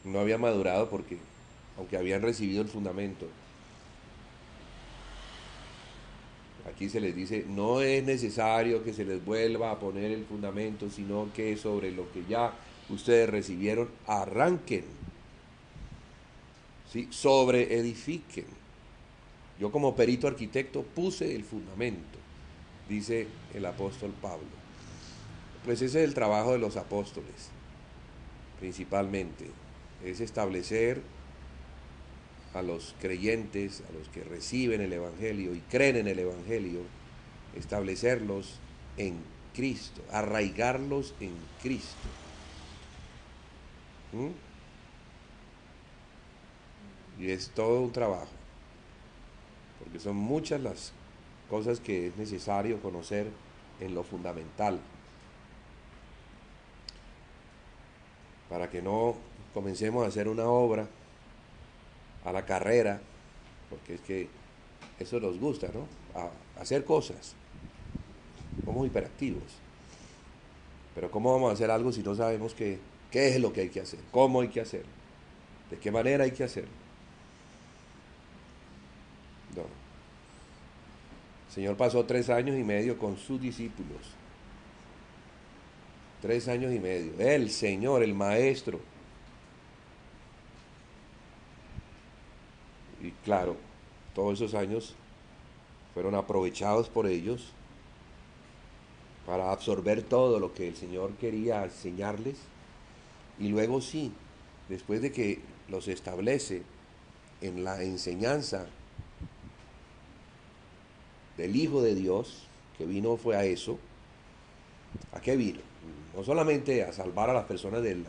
No habían madurado porque, aunque habían recibido el fundamento, aquí se les dice, no es necesario que se les vuelva a poner el fundamento, sino que sobre lo que ya ustedes recibieron, arranquen, ¿sí? Sobreedifiquen. Yo como perito arquitecto puse el fundamento, dice el apóstol Pablo. Pues ese es el trabajo de los apóstoles, principalmente, es establecer a los creyentes, a los que reciben el Evangelio y creen en el Evangelio, establecerlos en Cristo, arraigarlos en Cristo. Y es todo un trabajo, porque son muchas las cosas que es necesario conocer en lo fundamental, para que no comencemos a hacer una obra a la carrera, porque es que eso nos gusta, ¿no? A hacer cosas. Somos hiperactivos. Pero ¿cómo vamos a hacer algo si no sabemos qué es lo que hay que hacer? ¿Cómo hay que hacerlo? ¿De qué manera hay que hacerlo? No. El Señor pasó 3 años y medio con sus discípulos. 3 años y medio. El Señor, el Maestro. Y claro, todos esos años fueron aprovechados por ellos para absorber todo lo que el Señor quería enseñarles. Y luego sí, después de que los establece en la enseñanza del Hijo de Dios, que vino fue a eso. ¿A qué vino? No solamente a salvar a las personas del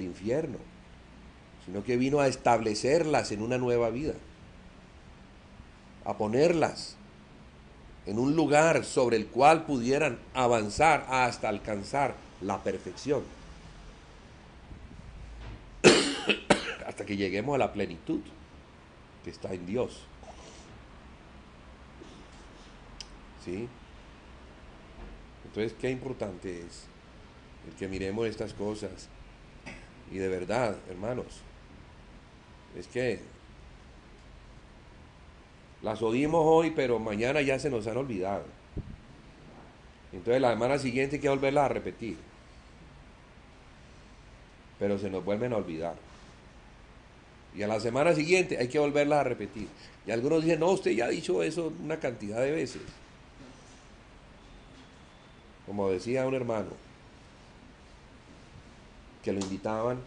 infierno, sino que vino a establecerlas en una nueva vida, a ponerlas en un lugar sobre el cual pudieran avanzar hasta alcanzar la perfección, hasta que lleguemos a la plenitud que está en Dios. ¿Sí? Entonces, qué importante es el que miremos estas cosas. Y de verdad, hermanos, es que las oímos hoy, pero mañana ya se nos han olvidado. Entonces la semana siguiente hay que volverlas a repetir. Pero se nos vuelven a olvidar. Y a la semana siguiente hay que volverlas a repetir. Y algunos dicen, no, usted ya ha dicho eso una cantidad de veces. Como decía un hermano, que lo invitaban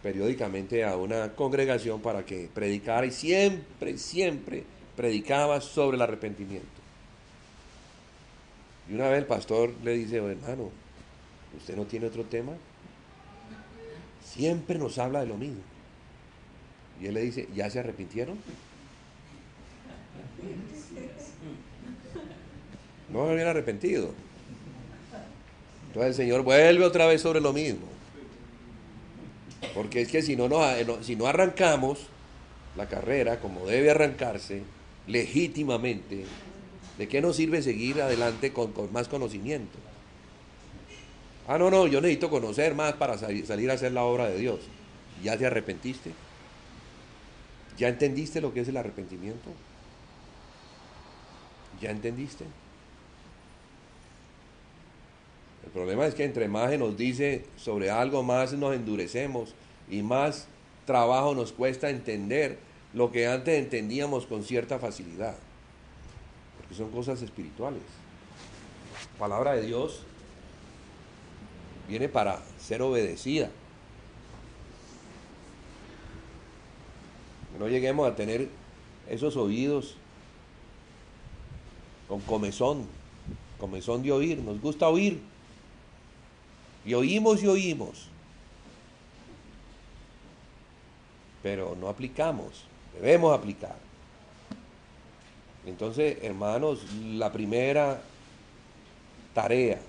periódicamente a una congregación para que predicara, y siempre predicaba sobre el arrepentimiento. Y una vez el pastor le dice, hermano, ¿usted no tiene otro tema? Siempre nos habla de lo mismo. Y él le dice, ¿ya se arrepintieron? No me habían arrepentido. Entonces el Señor vuelve otra vez sobre lo mismo. Porque es que si no arrancamos la carrera como debe arrancarse, legítimamente, ¿de qué nos sirve seguir adelante con más conocimiento? Ah, no, yo necesito conocer más para salir a hacer la obra de Dios. ¿Ya te arrepentiste? ¿Ya entendiste lo que es el arrepentimiento? ¿Ya entendiste? El problema es que entre más se nos dice sobre algo, más nos endurecemos y más trabajo nos cuesta entender lo que antes entendíamos con cierta facilidad. Porque son cosas espirituales. La palabra de Dios viene para ser obedecida. Que no lleguemos a tener esos oídos con comezón de oír. Nos gusta oír. Y oímos. Pero no aplicamos. Debemos aplicar. Entonces, hermanos, la primera tarea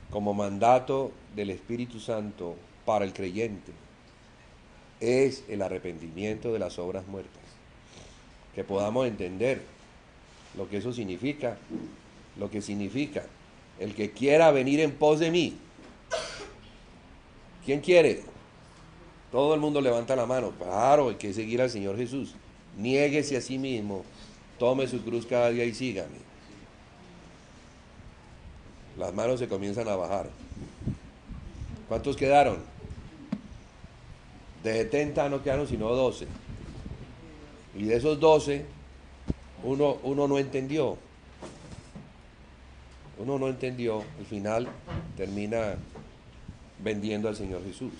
como mandato del Espíritu Santo para el creyente es el arrepentimiento de las obras muertas. Que podamos entender lo que eso significa, lo que significa el que quiera venir en pos de mí. ¿Quién quiere? Todo el mundo levanta la mano. Claro, hay que seguir al Señor Jesús. Niéguese a sí mismo, tome su cruz cada día y sígame. Las manos se comienzan a bajar. ¿Cuántos quedaron? De 70 no quedaron sino 12. Y de esos 12, uno no entendió. Uno no entendió. Al final termina vendiendo al Señor Jesús.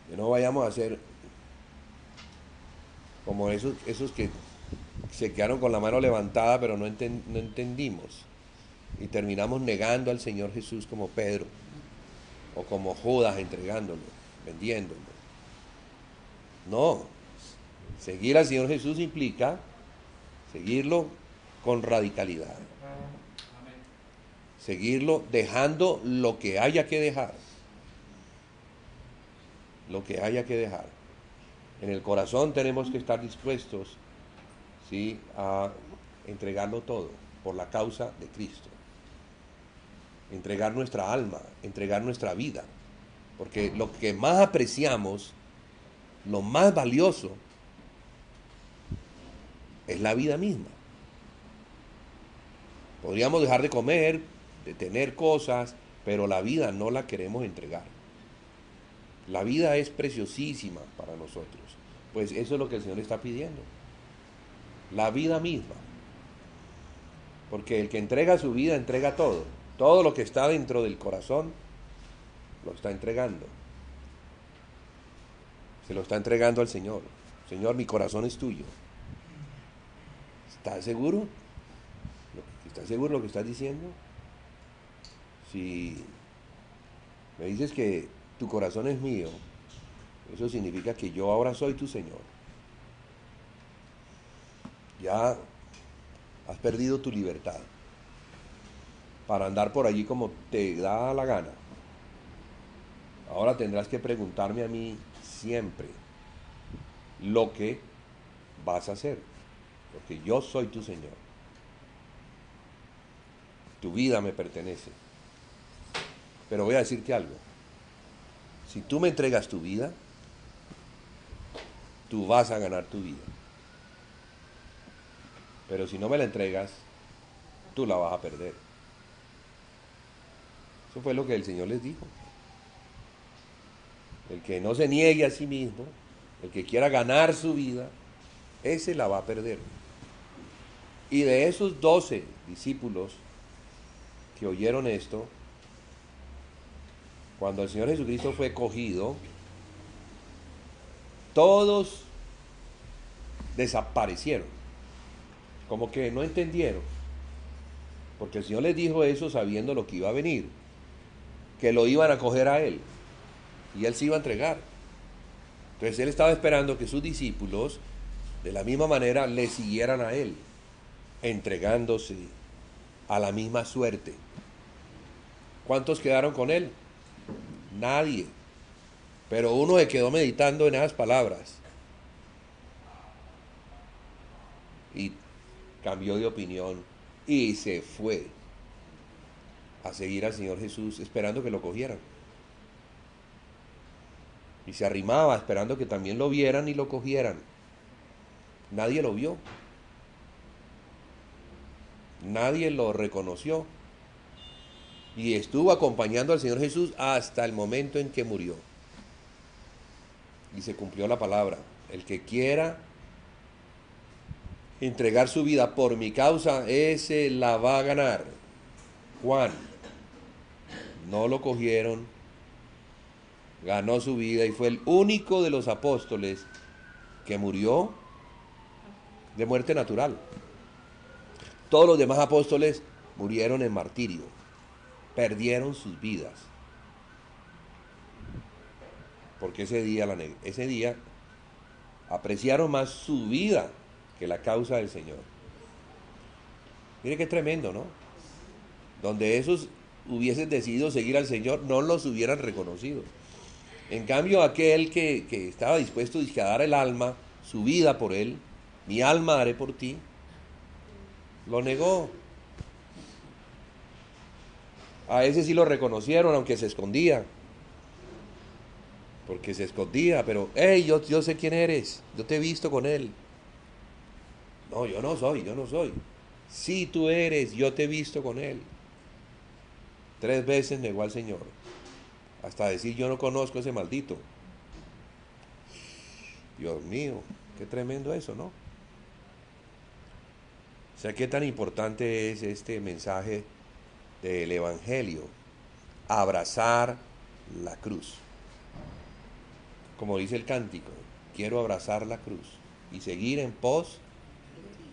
Que no vayamos a ser como esos que se quedaron con la mano levantada pero no entendimos. Y terminamos negando al Señor Jesús como Pedro. O como Judas entregándolo, vendiéndolo. No. Seguir al Señor Jesús implica seguirlo con radicalidad. Seguirlo dejando lo que haya que dejar. Lo que haya que dejar. En el corazón tenemos que estar dispuestos, ¿sí?, a entregarlo todo por la causa de Cristo. Entregar nuestra alma, entregar nuestra vida. Porque lo que más apreciamos, lo más valioso, es la vida misma. Podríamos dejar de comer, de tener cosas, pero la vida no la queremos entregar. La vida es preciosísima para nosotros. Pues eso es lo que el Señor está pidiendo. La vida misma. Porque el que entrega su vida, entrega todo. Todo lo que está dentro del corazón, lo está entregando. Se lo está entregando al Señor. Señor, mi corazón es tuyo. ¿Estás seguro? ¿Estás seguro de lo que estás diciendo? Si me dices que tu corazón es mío, eso significa que yo ahora soy tu Señor. Ya has perdido tu libertad para andar por allí como te da la gana. Ahora tendrás que preguntarme a mí siempre lo que vas a hacer, porque yo soy tu Señor. Tu vida me pertenece. Pero voy a decirte algo. Si tú me entregas tu vida, tú vas a ganar tu vida. Pero si no me la entregas, tú la vas a perder. Eso fue lo que el Señor les dijo. El que no se niegue a sí mismo, el que quiera ganar su vida, ese la va a perder. Y de esos 12 discípulos que oyeron esto, cuando el Señor Jesucristo fue cogido, todos desaparecieron, como que no entendieron, porque el Señor les dijo eso sabiendo lo que iba a venir, que lo iban a coger a Él, y Él se iba a entregar. Entonces Él estaba esperando que sus discípulos, de la misma manera, le siguieran a Él, entregándose a la misma suerte. ¿Cuántos quedaron con Él? nadie. Pero uno se quedó meditando en esas palabras y cambió de opinión y se fue a seguir al Señor Jesús esperando que lo cogieran. Y se arrimaba esperando que también lo vieran y lo cogieran. Nadie lo vio. Nadie lo reconoció. Y estuvo acompañando al Señor Jesús hasta el momento en que murió. Y se cumplió la palabra. El que quiera entregar su vida por mi causa, ese la va a ganar. Juan, no lo cogieron, ganó su vida y fue el único de los apóstoles que murió de muerte natural. Todos los demás apóstoles murieron en martirio, perdieron sus vidas, porque ese día apreciaron más su vida que la causa del Señor. Mire qué tremendo, ¿no? Donde esos hubiesen decidido seguir al Señor, no los hubieran reconocido. En cambio, aquel que estaba dispuesto a dar el alma, su vida por él, mi alma daré por ti, lo negó. A ese sí lo reconocieron, aunque se escondía. Porque se escondía, pero, hey, yo sé quién eres, yo te he visto con él. No, yo no soy. Sí, tú eres, yo te he visto con él. 3 veces negó al Señor. Hasta decir, yo no conozco a ese maldito. Dios mío, qué tremendo eso, ¿no? O sea, qué tan importante es este mensaje del Evangelio. Abrazar la cruz. Como dice el cántico, quiero abrazar la cruz y seguir en pos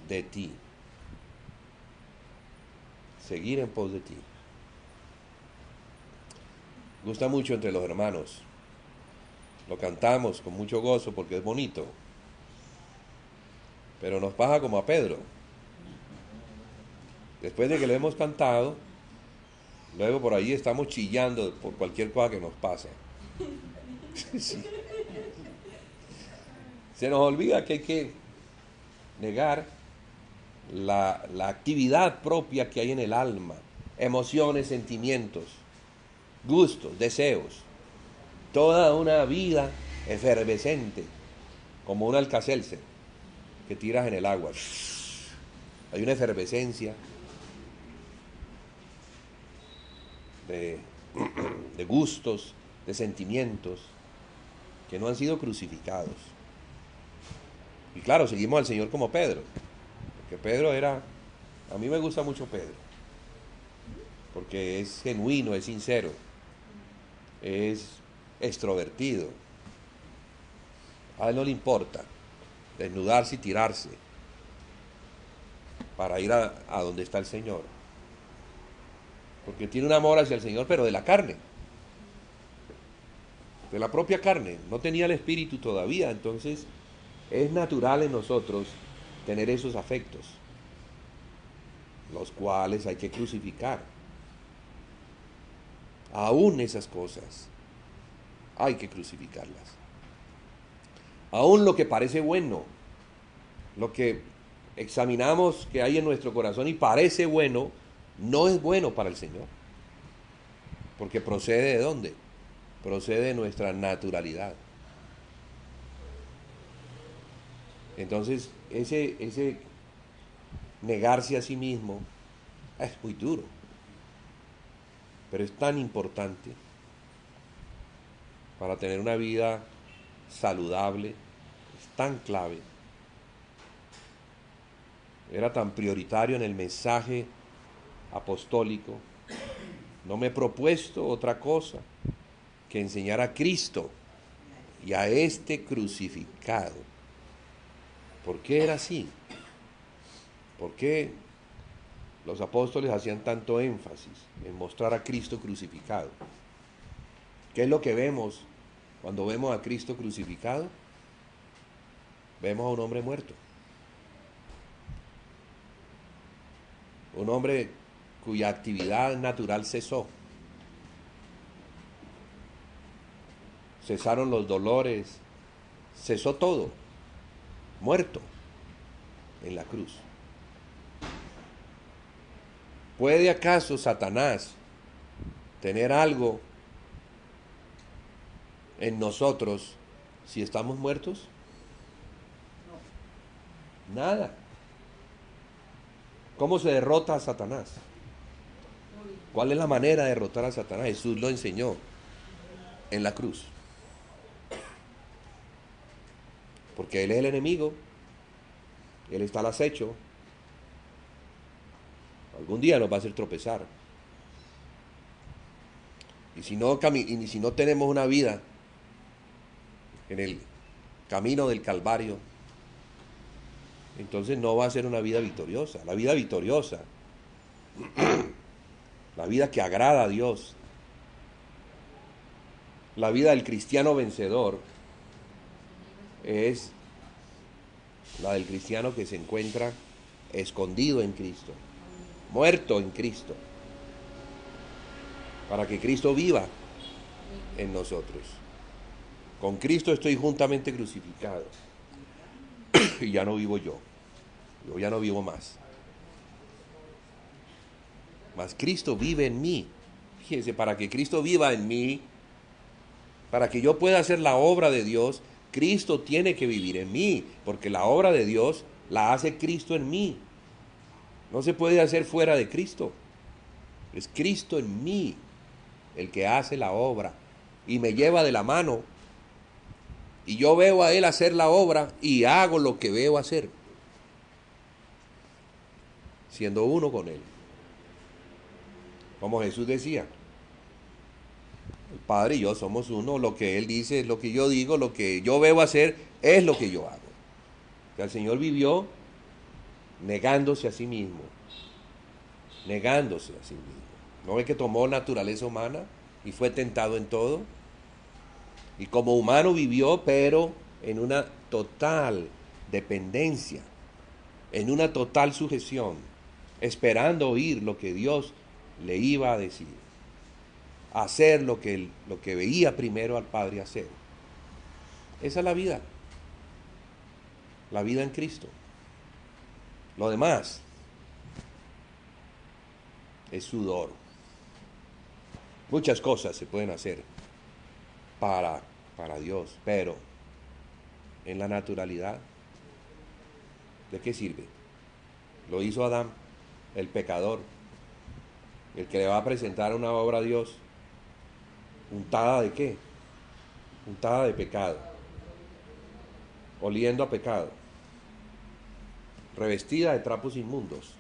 de ti. Seguir en pos de ti. Gusta mucho entre los hermanos. Lo cantamos con mucho gozo porque es bonito. Pero nos pasa como a Pedro. Después de que lo hemos cantado, luego por ahí estamos chillando por cualquier cosa que nos pasa. Sí. Se nos olvida que hay que negar la actividad propia que hay en el alma, emociones, sentimientos, gustos, deseos, toda una vida efervescente, como un Alka-Seltzer que tiras en el agua. Hay una efervescencia de gustos, de sentimientos que no han sido crucificados. Y claro, seguimos al Señor como Pedro, porque Pedro a mí me gusta mucho Pedro, porque es genuino, es sincero, es extrovertido. A él no le importa desnudarse y tirarse para ir a donde está el Señor, porque tiene un amor hacia el Señor, pero de la carne, de la propia carne. No tenía el espíritu todavía, entonces es natural en nosotros tener esos afectos, los cuales hay que crucificar. Aún esas cosas hay que crucificarlas. Aún lo que parece bueno, lo que examinamos que hay en nuestro corazón y parece bueno, no es bueno para el Señor. Porque procede ¿de dónde? Procede de nuestra naturalidad. Entonces, ese negarse a sí mismo es muy duro, pero es tan importante para tener una vida saludable, es tan clave. Era tan prioritario en el mensaje apostólico. No me he propuesto otra cosa que enseñar a Cristo y a este crucificado. ¿Por qué era así? ¿Por qué los apóstoles hacían tanto énfasis en mostrar a Cristo crucificado? ¿Qué es lo que vemos cuando vemos a Cristo crucificado? Vemos a un hombre muerto. Un hombre cuya actividad natural cesó. cesaron los dolores, cesó todo, muerto en la cruz. ¿Puede acaso Satanás tener algo en nosotros si estamos muertos? Nada. ¿Cómo se derrota a Satanás? ¿Cuál es la manera de derrotar a Satanás? Jesús lo enseñó en la cruz. Porque Él es el enemigo, Él está al acecho. Algún día nos va a hacer tropezar. Y si no tenemos una vida en el camino del Calvario, entonces no va a ser una vida victoriosa. La vida victoriosa, la vida que agrada a Dios, la vida del cristiano vencedor, es la del cristiano que se encuentra escondido en Cristo, muerto en Cristo, para que Cristo viva en nosotros. Con Cristo estoy juntamente crucificado y ya no vivo yo ya no vivo más. Mas Cristo vive en mí. Fíjense, para que Cristo viva en mí, para que yo pueda hacer la obra de Dios, Cristo tiene que vivir en mí, porque la obra de Dios la hace Cristo en mí. No se puede hacer fuera de Cristo. Es Cristo en mí el que hace la obra y me lleva de la mano. Y yo veo a Él hacer la obra y hago lo que veo hacer, siendo uno con Él. Como Jesús decía, el Padre y yo somos uno, lo que Él dice es lo que yo digo, lo que yo veo hacer es lo que yo hago. Que el Señor vivió negándose a sí mismo, negándose a sí mismo. ¿No ve que tomó naturaleza humana y fue tentado en todo? Y como humano vivió, pero en una total dependencia, en una total sujeción, esperando oír lo que Dios le iba a decir, hacer lo que veía primero al Padre hacer. Esa es la vida en Cristo. Lo demás es sudor. Muchas cosas se pueden hacer para Dios, pero en la naturalidad, ¿de qué sirve? Lo hizo Adán, el pecador, el que le va a presentar una obra a Dios, untada ¿de qué? Untada de pecado, oliendo a pecado, revestida de trapos inmundos,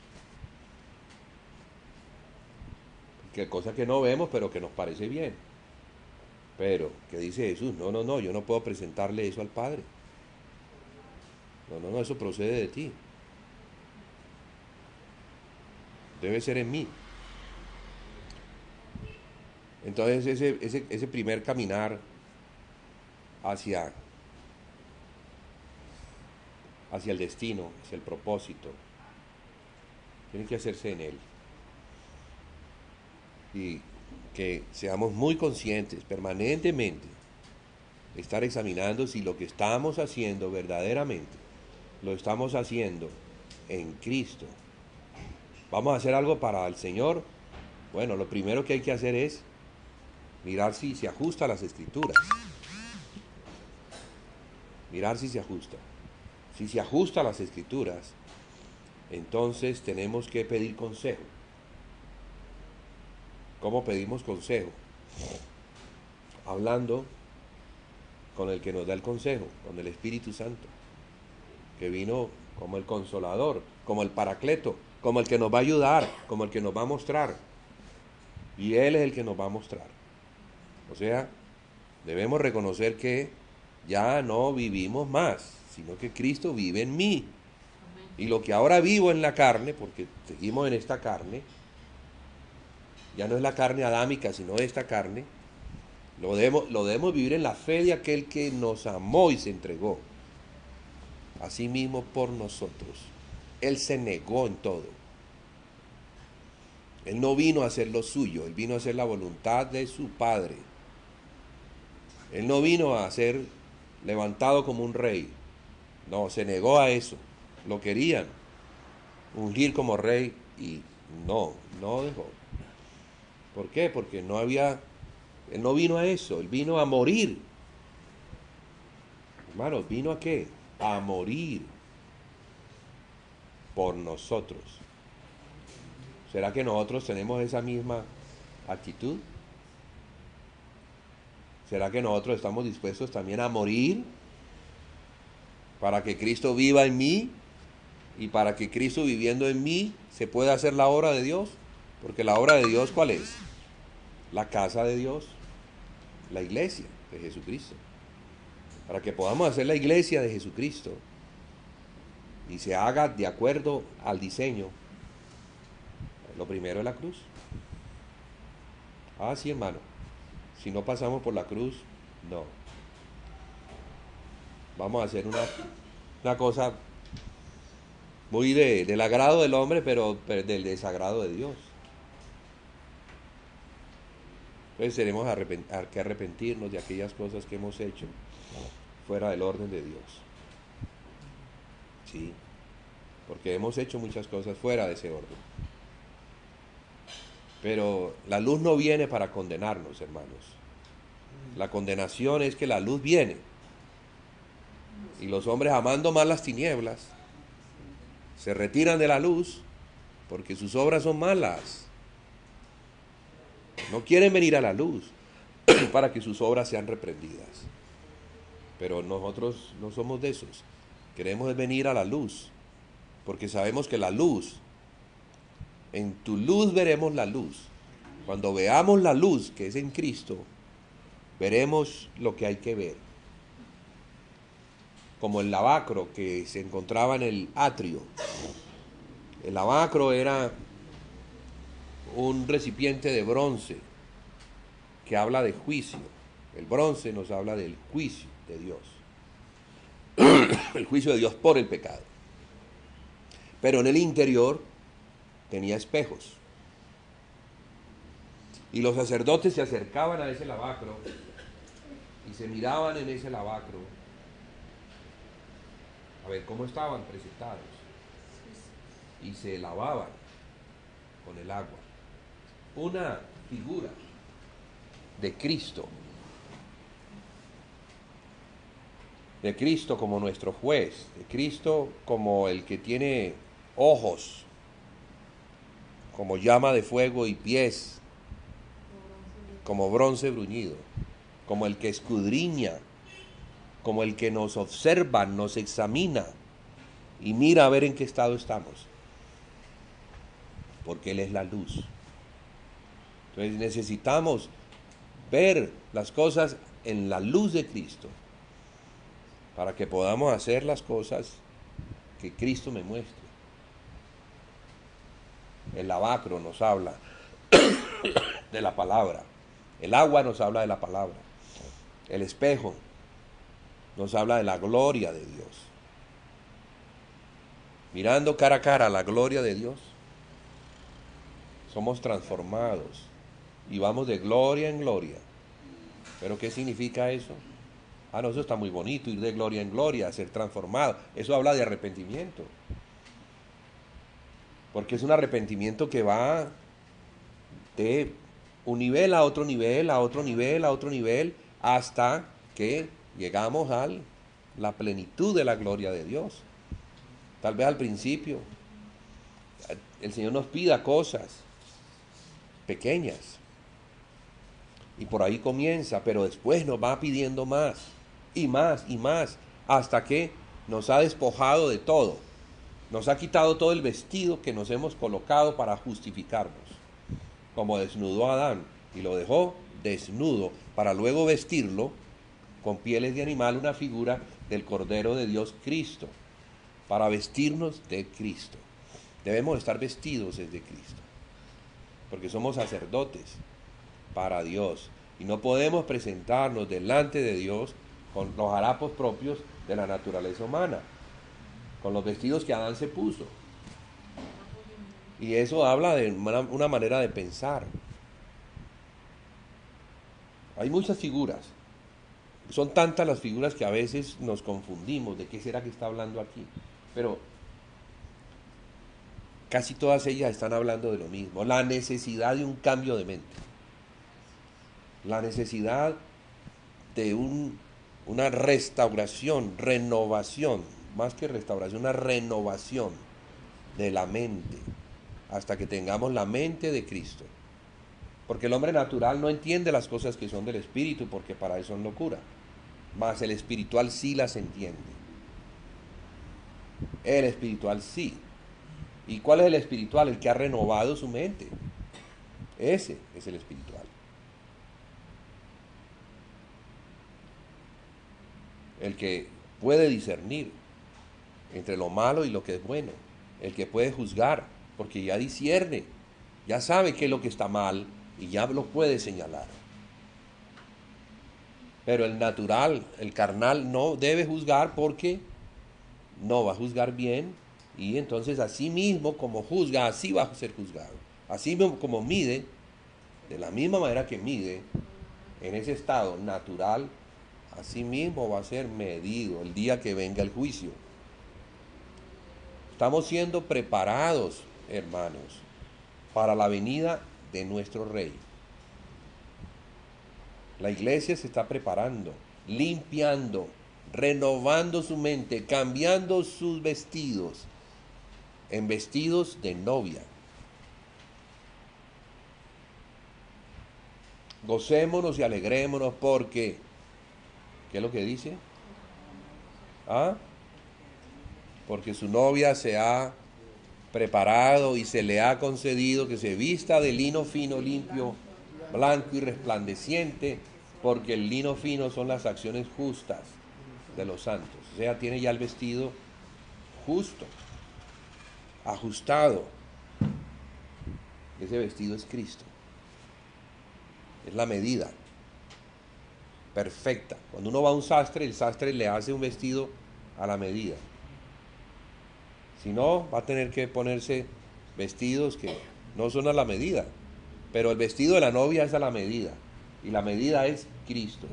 que cosa que no vemos pero que nos parece bien. Pero, ¿qué dice Jesús? No, yo no puedo presentarle eso al Padre. No, eso procede de ti. Debe ser en mí. Entonces ese primer caminar hacia el destino, hacia el propósito, tiene que hacerse en Él. Y que seamos muy conscientes permanentemente de estar examinando si lo que estamos haciendo verdaderamente lo estamos haciendo en Cristo. ¿Vamos a hacer algo para el Señor? Bueno, lo primero que hay que hacer es mirar si se ajusta a las Escrituras. Mirar si se ajusta. Si se ajusta a las Escrituras, entonces tenemos que pedir consejo. ¿Cómo pedimos consejo? Hablando con el que nos da el consejo, con el Espíritu Santo, que vino como el consolador, como el paracleto, como el que nos va a ayudar, como el que nos va a mostrar. Y Él es el que nos va a mostrar. O sea, debemos reconocer que ya no vivimos más, sino que Cristo vive en mí. Y lo que ahora vivo en la carne, porque seguimos en esta carne, ya no es la carne adámica, sino esta carne, lo debemos vivir en la fe de aquel que nos amó y se entregó a sí mismo por nosotros. Él se negó en todo. Él no vino a hacer lo suyo, Él vino a hacer la voluntad de su Padre. Él no vino a ser levantado como un rey. No, se negó a eso. Lo querían ungir como rey y no dejó. ¿Por qué? Porque él no vino a eso, él vino a morir. Hermano, ¿vino a qué? A morir por nosotros. ¿Será que nosotros tenemos esa misma actitud? ¿Será que nosotros estamos dispuestos también a morir para que Cristo viva en mí y para que Cristo viviendo en mí se pueda hacer la obra de Dios? Porque la obra de Dios, ¿cuál es? La casa de Dios, la iglesia de Jesucristo. Para que podamos hacer la iglesia de Jesucristo y se haga de acuerdo al diseño, lo primero es la cruz. Ah, sí, hermano. Si no pasamos por la cruz, no. Vamos a hacer una cosa muy del agrado del hombre, pero del desagrado de Dios. Entonces tenemos que arrepentirnos de aquellas cosas que hemos hecho fuera del orden de Dios. Sí, porque hemos hecho muchas cosas fuera de ese orden. Pero la luz no viene para condenarnos, hermanos. La condenación es que la luz viene. Y los hombres, amando más las tinieblas, se retiran de la luz porque sus obras son malas. No quieren venir a la luz para que sus obras sean reprendidas. Pero nosotros no somos de esos. Queremos venir a la luz porque sabemos que la luz, en tu luz veremos la luz. Cuando veamos la luz que es en Cristo, veremos lo que hay que ver. Como el lavacro que se encontraba en el atrio. El lavacro era un recipiente de bronce que habla de juicio. El bronce nos habla del juicio de Dios. El juicio de Dios por el pecado. Pero en el interior tenía espejos. Y los sacerdotes se acercaban a ese lavacro y se miraban en ese lavacro a ver cómo estaban presentados. Y se lavaban con el agua. Una figura de Cristo. De Cristo como nuestro juez. De Cristo como el que tiene ojos como llama de fuego y pies como bronce bruñido. Como el que escudriña. Como el que nos observa, nos examina y mira a ver en qué estado estamos. Porque Él es la luz. Entonces necesitamos ver las cosas en la luz de Cristo para que podamos hacer las cosas que Cristo me muestre. El lavacro nos habla de la palabra. El agua nos habla de la palabra. El espejo nos habla de la gloria de Dios. Mirando cara a cara la gloria de Dios, somos transformados y vamos de gloria en gloria. ¿Pero qué significa eso? No, eso está muy bonito, ir de gloria en gloria, ser transformado. Eso habla de arrepentimiento. Porque es un arrepentimiento que va de un nivel a otro nivel, a otro nivel, a otro nivel, hasta que llegamos a la plenitud de la gloria de Dios. Tal vez al principio el Señor nos pida cosas pequeñas y por ahí comienza, pero después nos va pidiendo más y más y más, hasta que nos ha despojado de todo. Nos ha quitado todo el vestido que nos hemos colocado para justificarnos, como desnudó a Adán y lo dejó desnudo para luego vestirlo con pieles de animal, una figura del Cordero de Dios Cristo, para vestirnos de Cristo. Debemos estar vestidos de Cristo, porque somos sacerdotes para Dios y no podemos presentarnos delante de Dios con los harapos propios de la naturaleza humana, con los vestidos que Adán se puso. Y eso habla de una manera de pensar. Hay muchas figuras son tantas las figuras que a veces nos confundimos de qué será que está hablando aquí. Pero casi todas ellas están hablando de lo mismo, la necesidad de un cambio de mente, la necesidad de una restauración, renovación, más que restauración, una renovación de la mente, hasta que tengamos la mente de Cristo. Porque el hombre natural no entiende las cosas que son del Espíritu, porque para él son locura, mas el espiritual sí las entiende. El espiritual sí. ¿Y cuál es el espiritual? El que ha renovado su mente. Ese es el espiritual. El que puede discernir entre lo malo y lo que es bueno. El que puede juzgar, porque ya discierne, ya sabe qué es lo que está mal y ya lo puede señalar. Pero el natural, el carnal, no debe juzgar porque no va a juzgar bien, y entonces así mismo como juzga, así va a ser juzgado. Así mismo como mide, de la misma manera que mide en ese estado natural, así mismo va a ser medido el día que venga el juicio. Estamos siendo preparados, hermanos, para la venida de nuestro Rey. La iglesia se está preparando, limpiando, renovando su mente, cambiando sus vestidos en vestidos de novia. Gocémonos y alegrémonos porque, ¿qué es lo que dice? ¿Ah? Porque su novia se ha preparado y se le ha concedido que se vista de lino fino, limpio, blanco y resplandeciente, porque el lino fino son las acciones justas de los santos. O sea, tiene ya el vestido justo, ajustado. Ese vestido es Cristo. Es la medida perfecta. Cuando uno va a un sastre, el sastre le hace un vestido a la medida. Si no, va a tener que ponerse vestidos que no son a la medida. Pero el vestido de la novia es a la medida. Y la medida es Cristo.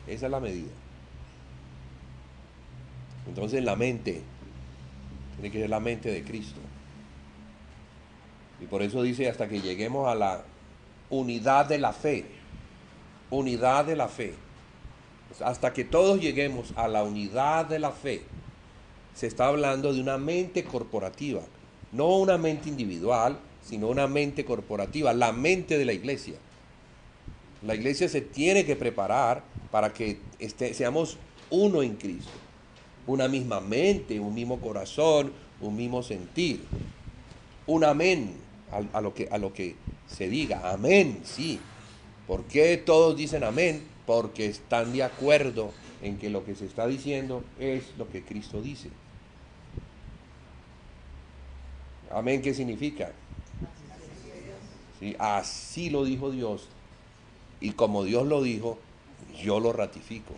Esa es la medida. Entonces la mente tiene que ser la mente de Cristo. Y por eso dice hasta que lleguemos a la unidad de la fe. Unidad de la fe. Hasta que todos lleguemos a la unidad de la fe. Se está hablando de una mente corporativa. No una mente individual, sino una mente corporativa. La mente de la iglesia. La iglesia se tiene que preparar para que seamos uno en Cristo. Una misma mente, un mismo corazón, un mismo sentir. Un amén a lo que se diga. Amén, sí. ¿Por qué todos dicen amén? Porque están de acuerdo en que lo que se está diciendo es lo que Cristo dice. Amén, ¿qué significa? ¿Sí? Así lo dijo Dios. Y como Dios lo dijo, yo lo ratifico.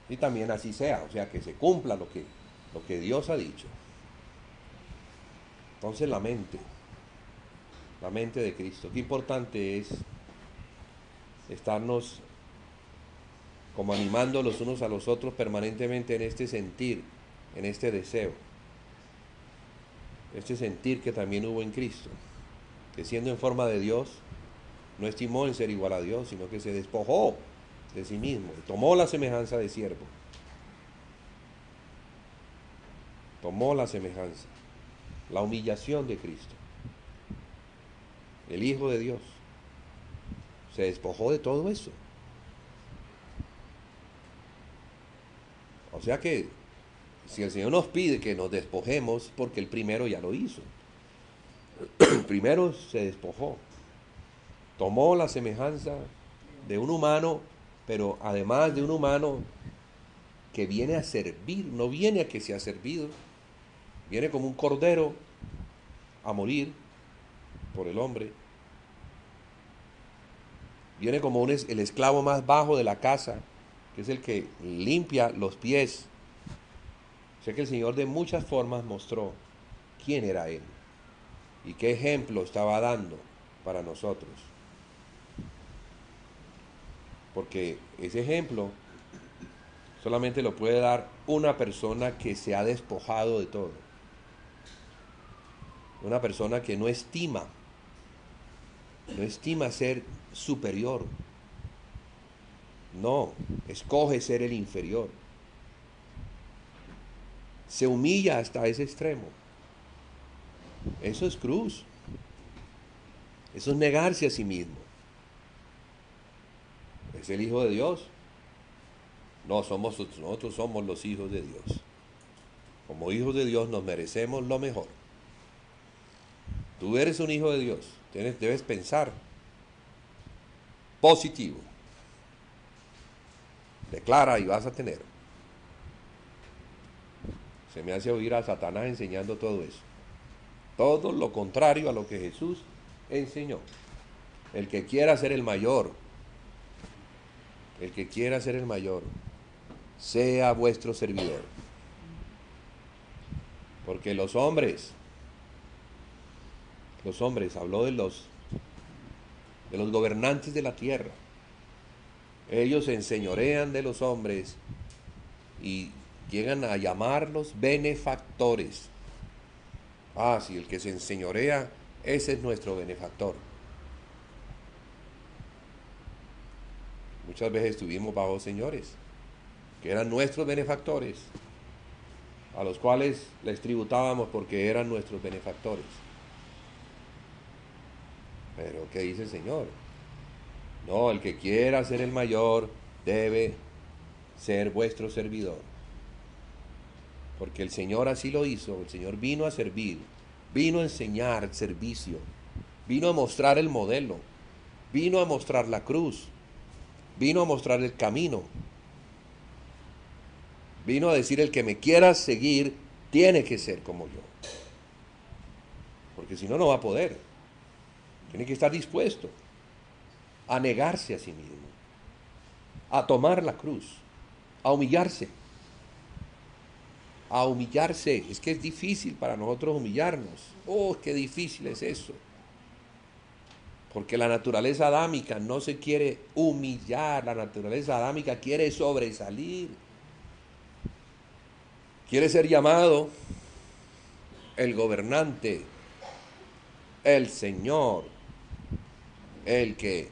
Y también así sea, o sea, que se cumpla lo que Dios ha dicho. Entonces la mente de Cristo. Qué importante es estarnos como animando los unos a los otros permanentemente en este sentir, en este deseo. Este sentir que también hubo en Cristo, que siendo en forma de Dios, no estimó en ser igual a Dios, sino que se despojó de sí mismo, y tomó la semejanza de siervo. Tomó la semejanza, la humillación de Cristo. El Hijo de Dios se despojó de todo eso. O sea que si el Señor nos pide que nos despojemos, porque el primero ya lo hizo. El primero se despojó. Tomó la semejanza de un humano, pero además de un humano que viene a servir, no viene a que sea servido, viene como un cordero a morir por el hombre. Viene como el esclavo más bajo de la casa, que es el que limpia los pies. O sea que el Señor de muchas formas mostró quién era Él y qué ejemplo estaba dando para nosotros. Porque ese ejemplo solamente lo puede dar una persona que se ha despojado de todo. Una persona que no estima ser superior. No, escoge ser el inferior. Se humilla hasta ese extremo. Eso es cruz. Eso es negarse a sí mismo. Es el Hijo de Dios. No, nosotros somos los hijos de Dios. Como hijos de Dios nos merecemos lo mejor. Tú eres un hijo de Dios. Debes pensar positivo. Declara y vas a tener. Se me hace oír a Satanás enseñando todo eso. Todo lo contrario a lo que Jesús enseñó. El que quiera ser el mayor, sea vuestro servidor. Porque los hombres, habló de los gobernantes de la tierra. Ellos se enseñorean de los hombres y llegan a llamarlos benefactores. Sí, el que se enseñorea, ese es nuestro benefactor. Muchas veces estuvimos bajo señores que eran nuestros benefactores, a los cuales les tributábamos porque eran nuestros benefactores. Pero ¿qué dice el Señor? No, el que quiera ser el mayor debe ser vuestro servidor. Porque el Señor así lo hizo. El Señor vino a servir, vino a enseñar servicio, vino a mostrar el modelo, vino a mostrar la cruz, vino a mostrar el camino, vino a decir: el que me quiera seguir tiene que ser como yo. Porque si no, no va a poder. Tiene que estar dispuesto a negarse a sí mismo, a tomar la cruz, a humillarse. Es que es difícil para nosotros humillarnos. Qué difícil es eso. Porque la naturaleza adámica no se quiere humillar, la naturaleza adámica quiere sobresalir. Quiere ser llamado el gobernante, el Señor, el que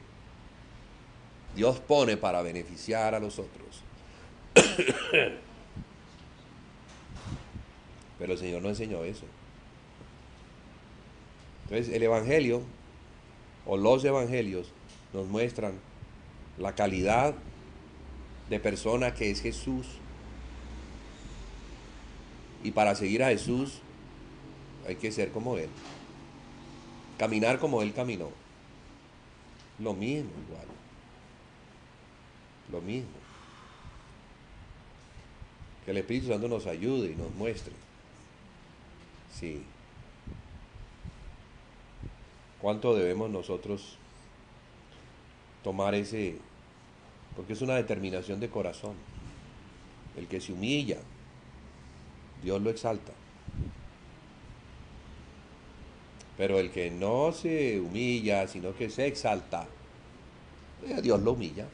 Dios pone para beneficiar a los otros. Pero el Señor no enseñó eso. Entonces el Evangelio, o los Evangelios, nos muestran la calidad de persona que es Jesús. Y para seguir a Jesús hay que ser como Él. Caminar como Él caminó. Lo mismo, igual. Lo mismo. Que el Espíritu Santo nos ayude y nos muestre. Sí. ¿Cuánto debemos nosotros tomar ese? Porque es una determinación de corazón. El que se humilla, Dios lo exalta. Pero el que no se humilla, sino que se exalta, Dios lo humilla.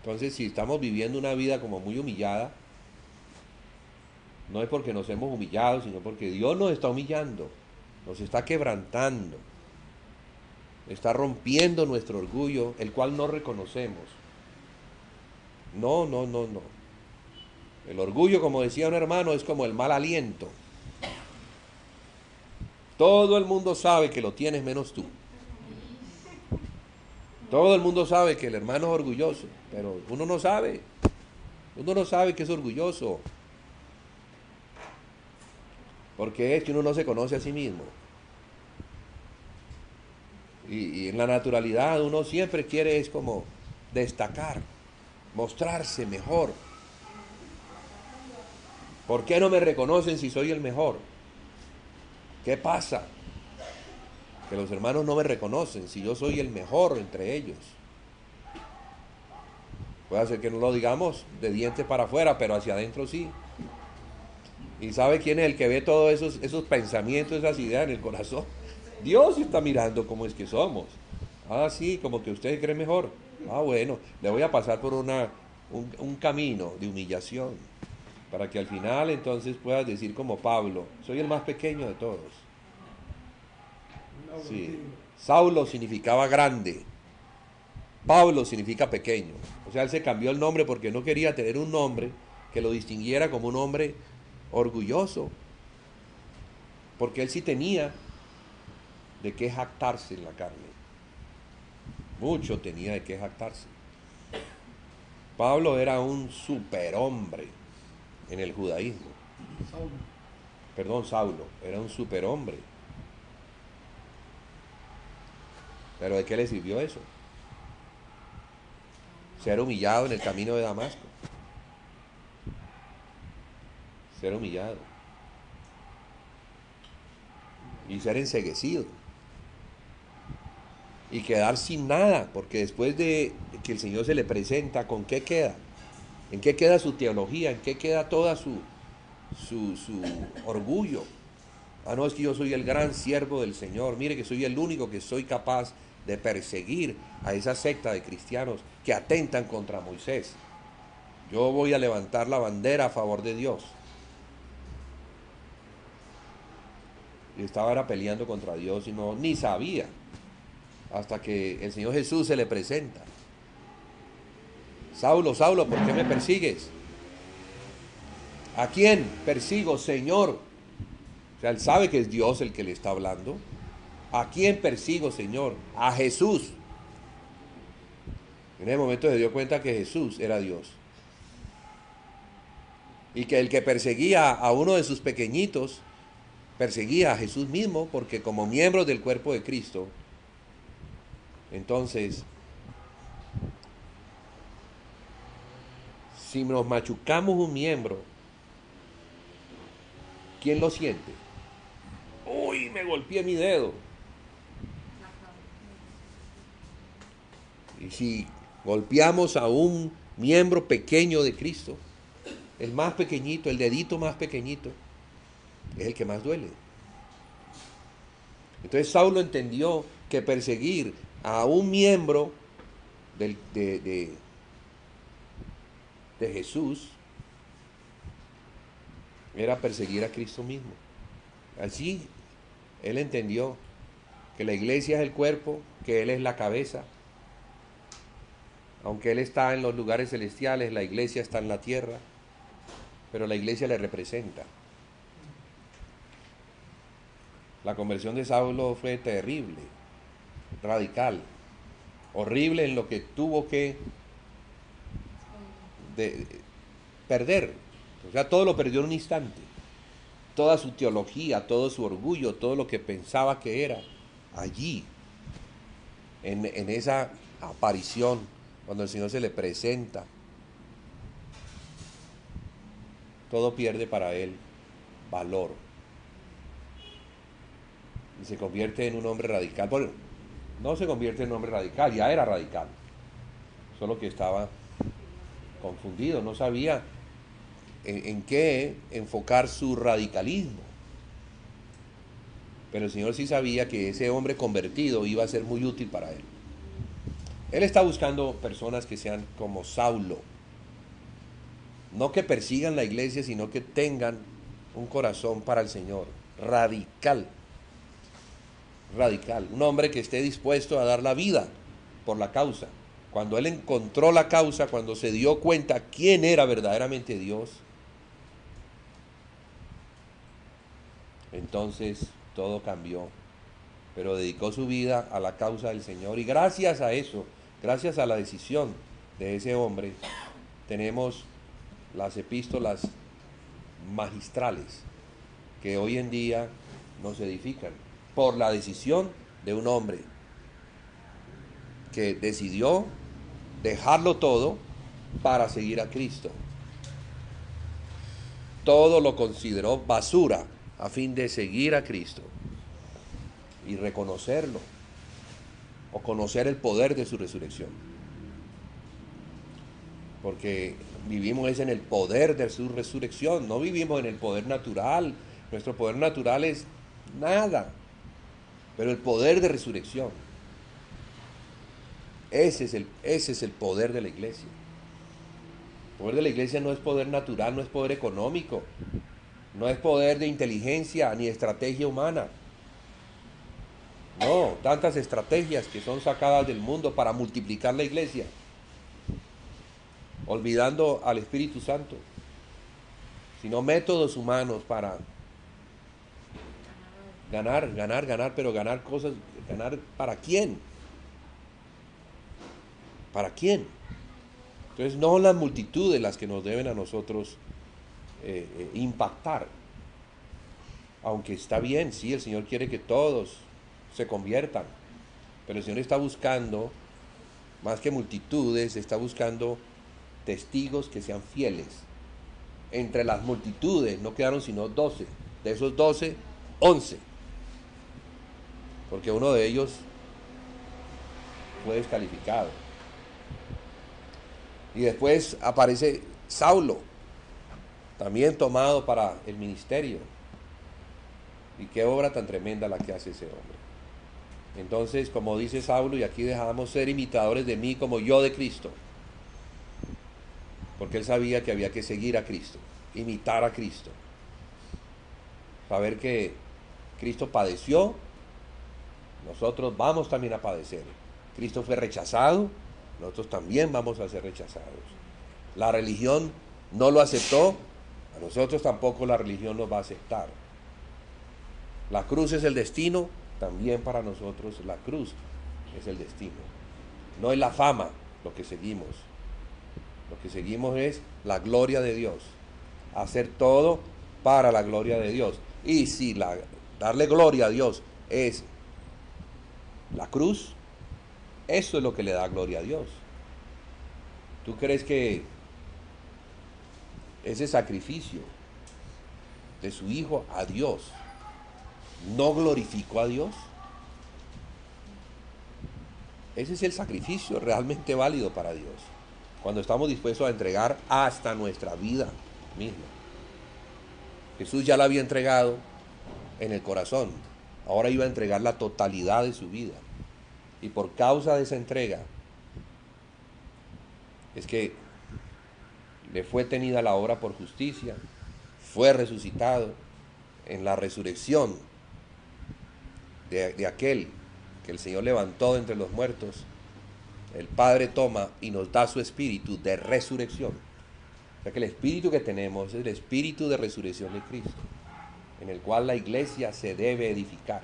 Entonces, si estamos viviendo una vida como muy humillada, no es porque nos hemos humillado, sino porque Dios nos está humillando, nos está quebrantando, está rompiendo nuestro orgullo, el cual no reconocemos. No. El orgullo, como decía un hermano, es como el mal aliento. Todo el mundo sabe que lo tienes menos tú. Todo el mundo sabe que el hermano es orgulloso, pero uno no sabe. Uno no sabe que es orgulloso. Porque es que uno no se conoce a sí mismo. Y en la naturalidad uno siempre quiere es como destacar, mostrarse mejor. ¿Por qué no me reconocen si soy el mejor? ¿Qué pasa? Que los hermanos no me reconocen si yo soy el mejor entre ellos. Puede ser que no lo digamos de dientes para afuera, pero hacia adentro sí. ¿Y sabe quién es el que ve todos esos pensamientos, esas ideas en el corazón? Dios está mirando cómo es que somos. Ah, sí, como que usted cree mejor. Ah, bueno, le voy a pasar por un camino de humillación, para que al final entonces puedas decir como Pablo, soy el más pequeño de todos. Sí, Saulo significaba grande, Pablo significa pequeño. O sea, él se cambió el nombre porque no quería tener un nombre que lo distinguiera como un hombre orgulloso, porque él sí tenía de qué jactarse en la carne. Mucho tenía de qué jactarse. Pablo era un superhombre en el judaísmo. Saulo. Perdón, Saulo, era un superhombre. Pero ¿de qué le sirvió eso? Ser humillado en el camino de Damasco. Ser humillado. Y ser enceguecido. Y quedar sin nada, porque después de que el Señor se le presenta, ¿con qué queda? ¿En qué queda su teología? ¿En qué queda toda su orgullo? Ah, no, es que yo soy el gran siervo del Señor. Mire que soy el único que soy capaz de perseguir a esa secta de cristianos que atentan contra Moisés. Yo voy a levantar la bandera a favor de Dios. Y estaba era peleando contra Dios y no, ni sabía. Hasta que el Señor Jesús se le presenta. Saulo, Saulo, ¿por qué me persigues? ¿A quién persigo, Señor? O sea, él sabe que es Dios el que le está hablando. ¿A quién persigo, Señor? A Jesús. En ese momento se dio cuenta que Jesús era Dios. Y que el que perseguía a uno de sus pequeñitos, perseguía a Jesús mismo, porque como miembros del cuerpo de Cristo, entonces, si nos machucamos un miembro, ¿quién lo siente? Uy, me golpeé mi dedo. Y si golpeamos a un miembro pequeño de Cristo, el más pequeñito, el dedito más pequeñito, es el que más duele. Entonces Saulo entendió que perseguir a un miembro del- de Jesús era perseguir a Cristo mismo. Así él entendió que la iglesia es el cuerpo, que Él es la cabeza. Aunque Él está en los lugares celestiales, la iglesia está en la tierra, pero la iglesia le representa. La conversión de Saulo fue terrible, radical, horrible en lo que tuvo que de, perder. O sea, todo lo perdió en un instante. Toda su teología, todo su orgullo, todo lo que pensaba que era, allí, en esa aparición, cuando el Señor se le presenta, todo pierde para él valor. Y se convierte en un hombre radical. Bueno, no se convierte en un hombre radical, ya era radical. Solo que estaba confundido, no sabía en qué enfocar su radicalismo. Pero el Señor sí sabía que ese hombre convertido iba a ser muy útil para él. Él está buscando personas que sean como Saulo. No que persigan la iglesia, sino que tengan un corazón para el Señor. Radical. Radical. Un hombre que esté dispuesto a dar la vida por la causa. Cuando él encontró la causa, cuando se dio cuenta quién era verdaderamente Dios, entonces todo cambió. Pero dedicó su vida a la causa del Señor. Y gracias a eso, gracias a la decisión de ese hombre, tenemos las epístolas magistrales que hoy en día nos edifican por la decisión de un hombre que decidió dejarlo todo para seguir a Cristo. Todo lo consideró basura a fin de seguir a Cristo y reconocerlo o conocer el poder de su resurrección. Porque vivimos es en el poder de su resurrección, no vivimos en el poder natural. Nuestro poder natural es nada, pero el poder de resurrección. Ese es el poder de la iglesia. El poder de la iglesia no es poder natural, no es poder económico, no es poder de inteligencia ni estrategia humana. No, tantas estrategias que son sacadas del mundo para multiplicar la iglesia, olvidando al Espíritu Santo, sino métodos humanos para ganar, pero ganar cosas, ganar ¿para quién? ¿Para quién? Entonces no son las multitudes las que nos deben a nosotros impactar, aunque está bien, sí, el Señor quiere que todos se conviertan, pero el Señor está buscando, más que multitudes, está buscando testigos que sean fieles. Entre las multitudes no quedaron sino 12, de esos 12, 11, porque uno de ellos fue descalificado. Y después aparece Saulo, también tomado para el ministerio. Y qué obra tan tremenda la que hace ese hombre. Entonces, como dice Saulo, y aquí dejamos ser imitadores de mí como yo de Cristo. Porque él sabía que había que seguir a Cristo, imitar a Cristo. Saber que Cristo padeció, nosotros vamos también a padecer. Cristo fue rechazado, nosotros también vamos a ser rechazados. La religión no lo aceptó, a nosotros tampoco la religión nos va a aceptar. La cruz es el destino, también para nosotros la cruz es el destino. No es la fama lo que seguimos. Lo que seguimos es la gloria de Dios. Hacer todo para la gloria de Dios. Y si darle gloria a Dios es la cruz, eso es lo que le da gloria a Dios. ¿Tú crees que ese sacrificio de su Hijo a Dios no glorificó a Dios? Ese es el sacrificio realmente válido para Dios, cuando estamos dispuestos a entregar hasta nuestra vida misma. Jesús ya la había entregado en el corazón, ahora iba a entregar la totalidad de su vida, y por causa de esa entrega es que le fue tenida la obra por justicia, fue resucitado en la resurrección de aquel que el Señor levantó de entre los muertos. El Padre toma y nos da su espíritu de resurrección. O sea que el espíritu que tenemos es el espíritu de resurrección de Cristo, en el cual la iglesia se debe edificar.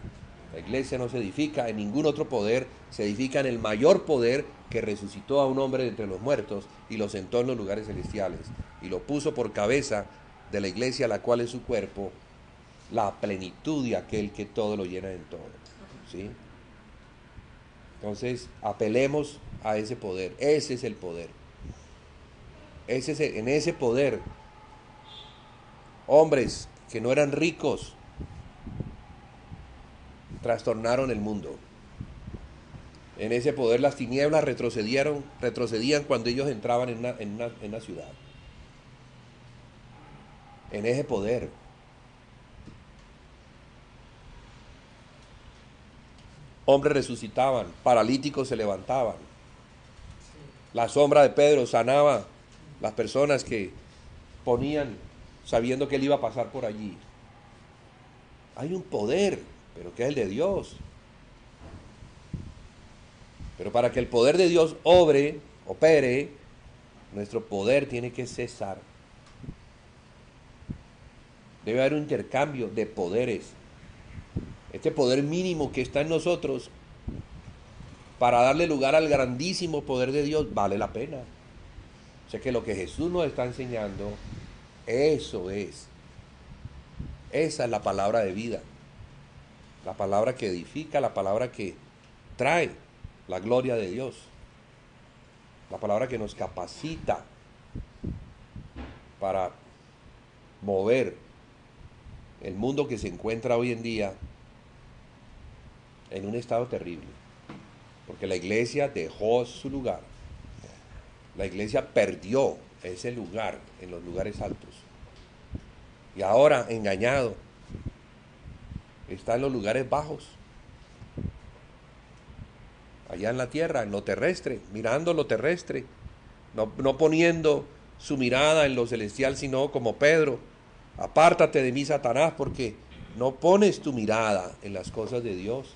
La iglesia no se edifica en ningún otro poder, se edifica en el mayor poder que resucitó a un hombre de entre los muertos y lo sentó en los lugares celestiales y lo puso por cabeza de la iglesia, la cual es su cuerpo, la plenitud de aquel que todo lo llena en todo. ¿Sí? Entonces, apelemos a ese poder. Ese es el poder. En ese poder, hombres que no eran ricos trastornaron el mundo. En ese poder las tinieblas retrocedían cuando ellos entraban en una ciudad. En ese poder. Hombres resucitaban, paralíticos se levantaban. La sombra de Pedro sanaba las personas que ponían sabiendo que él iba a pasar por allí. Hay un poder, pero que es el de Dios. Pero para que el poder de Dios opere, nuestro poder tiene que cesar. Debe haber un intercambio de poderes. Este poder mínimo que está en nosotros, para darle lugar al grandísimo poder de Dios, vale la pena. O sea que lo que Jesús nos está enseñando, eso es. Esa es la palabra de vida. La palabra que edifica, la palabra que trae la gloria de Dios. La palabra que nos capacita para mover el mundo que se encuentra hoy en día en un estado terrible. Porque la iglesia dejó su lugar. La iglesia perdió ese lugar en los lugares altos. Y ahora, engañado, está en los lugares bajos. allá en la tierra, en lo terrestre, mirando lo terrestre, no poniendo su mirada en lo celestial, sino como Pedro, apártate de mí, Satanás, porque no pones tu mirada en las cosas de Dios,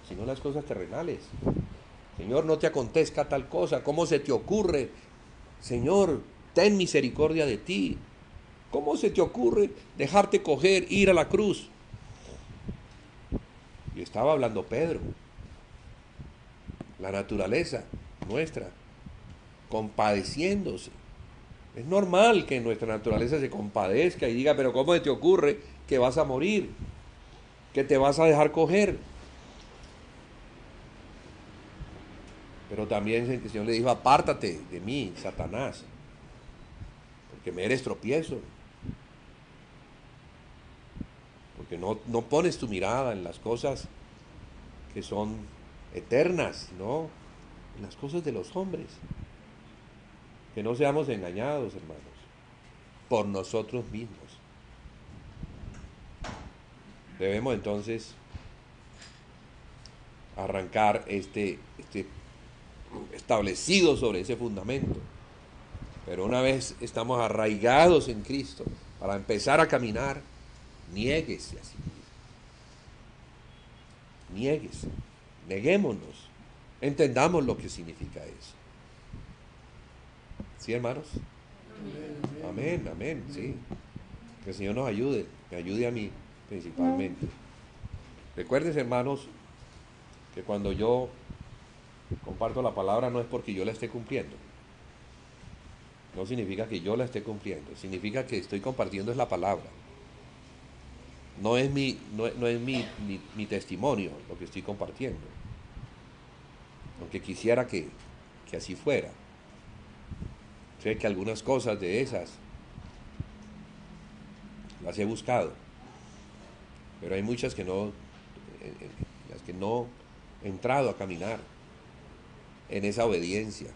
sino en las cosas terrenales. Señor, no te acontezca tal cosa. ¿Cómo se te ocurre? Señor, ten misericordia de ti. ¿Cómo se te ocurre dejarte coger, ir a la cruz? Y estaba hablando Pedro. La naturaleza nuestra, compadeciéndose. Es normal que nuestra naturaleza se compadezca y diga, pero ¿cómo se te ocurre que vas a morir? Que te vas a dejar coger. Pero también el Señor le dijo, apártate de mí, Satanás, porque me eres tropiezo. Porque no pones tu mirada en las cosas que son eternas, ¿no? En las cosas de los hombres. Que no seamos engañados, hermanos, por nosotros mismos. Debemos entonces arrancar establecido sobre ese fundamento. Pero una vez estamos arraigados en Cristo, para empezar a caminar, niéguese a sí mismo. Niéguese. Neguémonos. Entendamos lo que significa eso. ¿Sí, hermanos? Amén, amén, sí. Que el Señor nos ayude, me ayude a mí principalmente. Recuerden, hermanos, que cuando yo comparto la palabra no es porque yo la esté cumpliendo. No significa que yo la esté cumpliendo, significa que estoy compartiendo es la palabra. No es mi testimonio lo que estoy compartiendo. Aunque quisiera que así fuera. Sé que algunas cosas de esas las he buscado, pero hay muchas que no, las que no he entrado a caminar en esa obediencia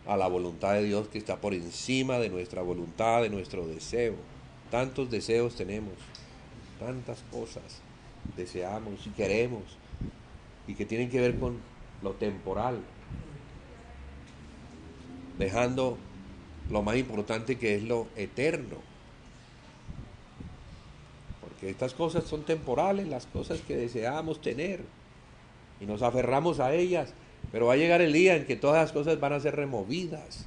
a la voluntad de Dios que está por encima de nuestra voluntad, de nuestro deseo. Tantos deseos tenemos, tantas cosas deseamos y queremos, y que tienen que ver con lo temporal, dejando lo más importante que es lo eterno. Porque estas cosas son temporales, las cosas que deseamos tener, y nos aferramos a ellas, pero va a llegar el día en que todas las cosas van a ser removidas,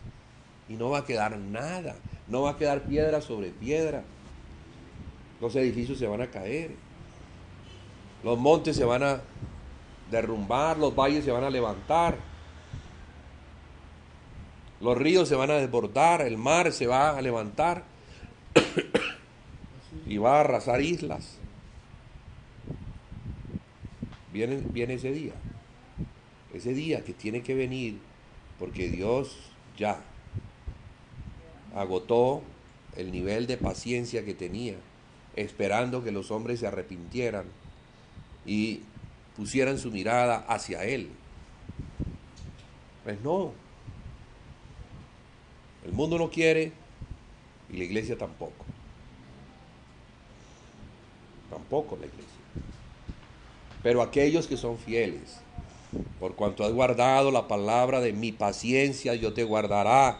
y no va a quedar nada, no va a quedar piedra sobre piedra. Los edificios se van a caer, los montes se van a derrumbar, los valles se van a levantar, los ríos se van a desbordar, el mar se va a levantar y va a arrasar islas. Viene ese día que tiene que venir, porque Dios ya agotó el nivel de paciencia que tenía, esperando que los hombres se arrepintieran y pusieran su mirada hacia Él. Pues no, el mundo no quiere y la iglesia tampoco. Tampoco la iglesia. Pero aquellos que son fieles, por cuanto has guardado la palabra de mi paciencia, yo te guardaré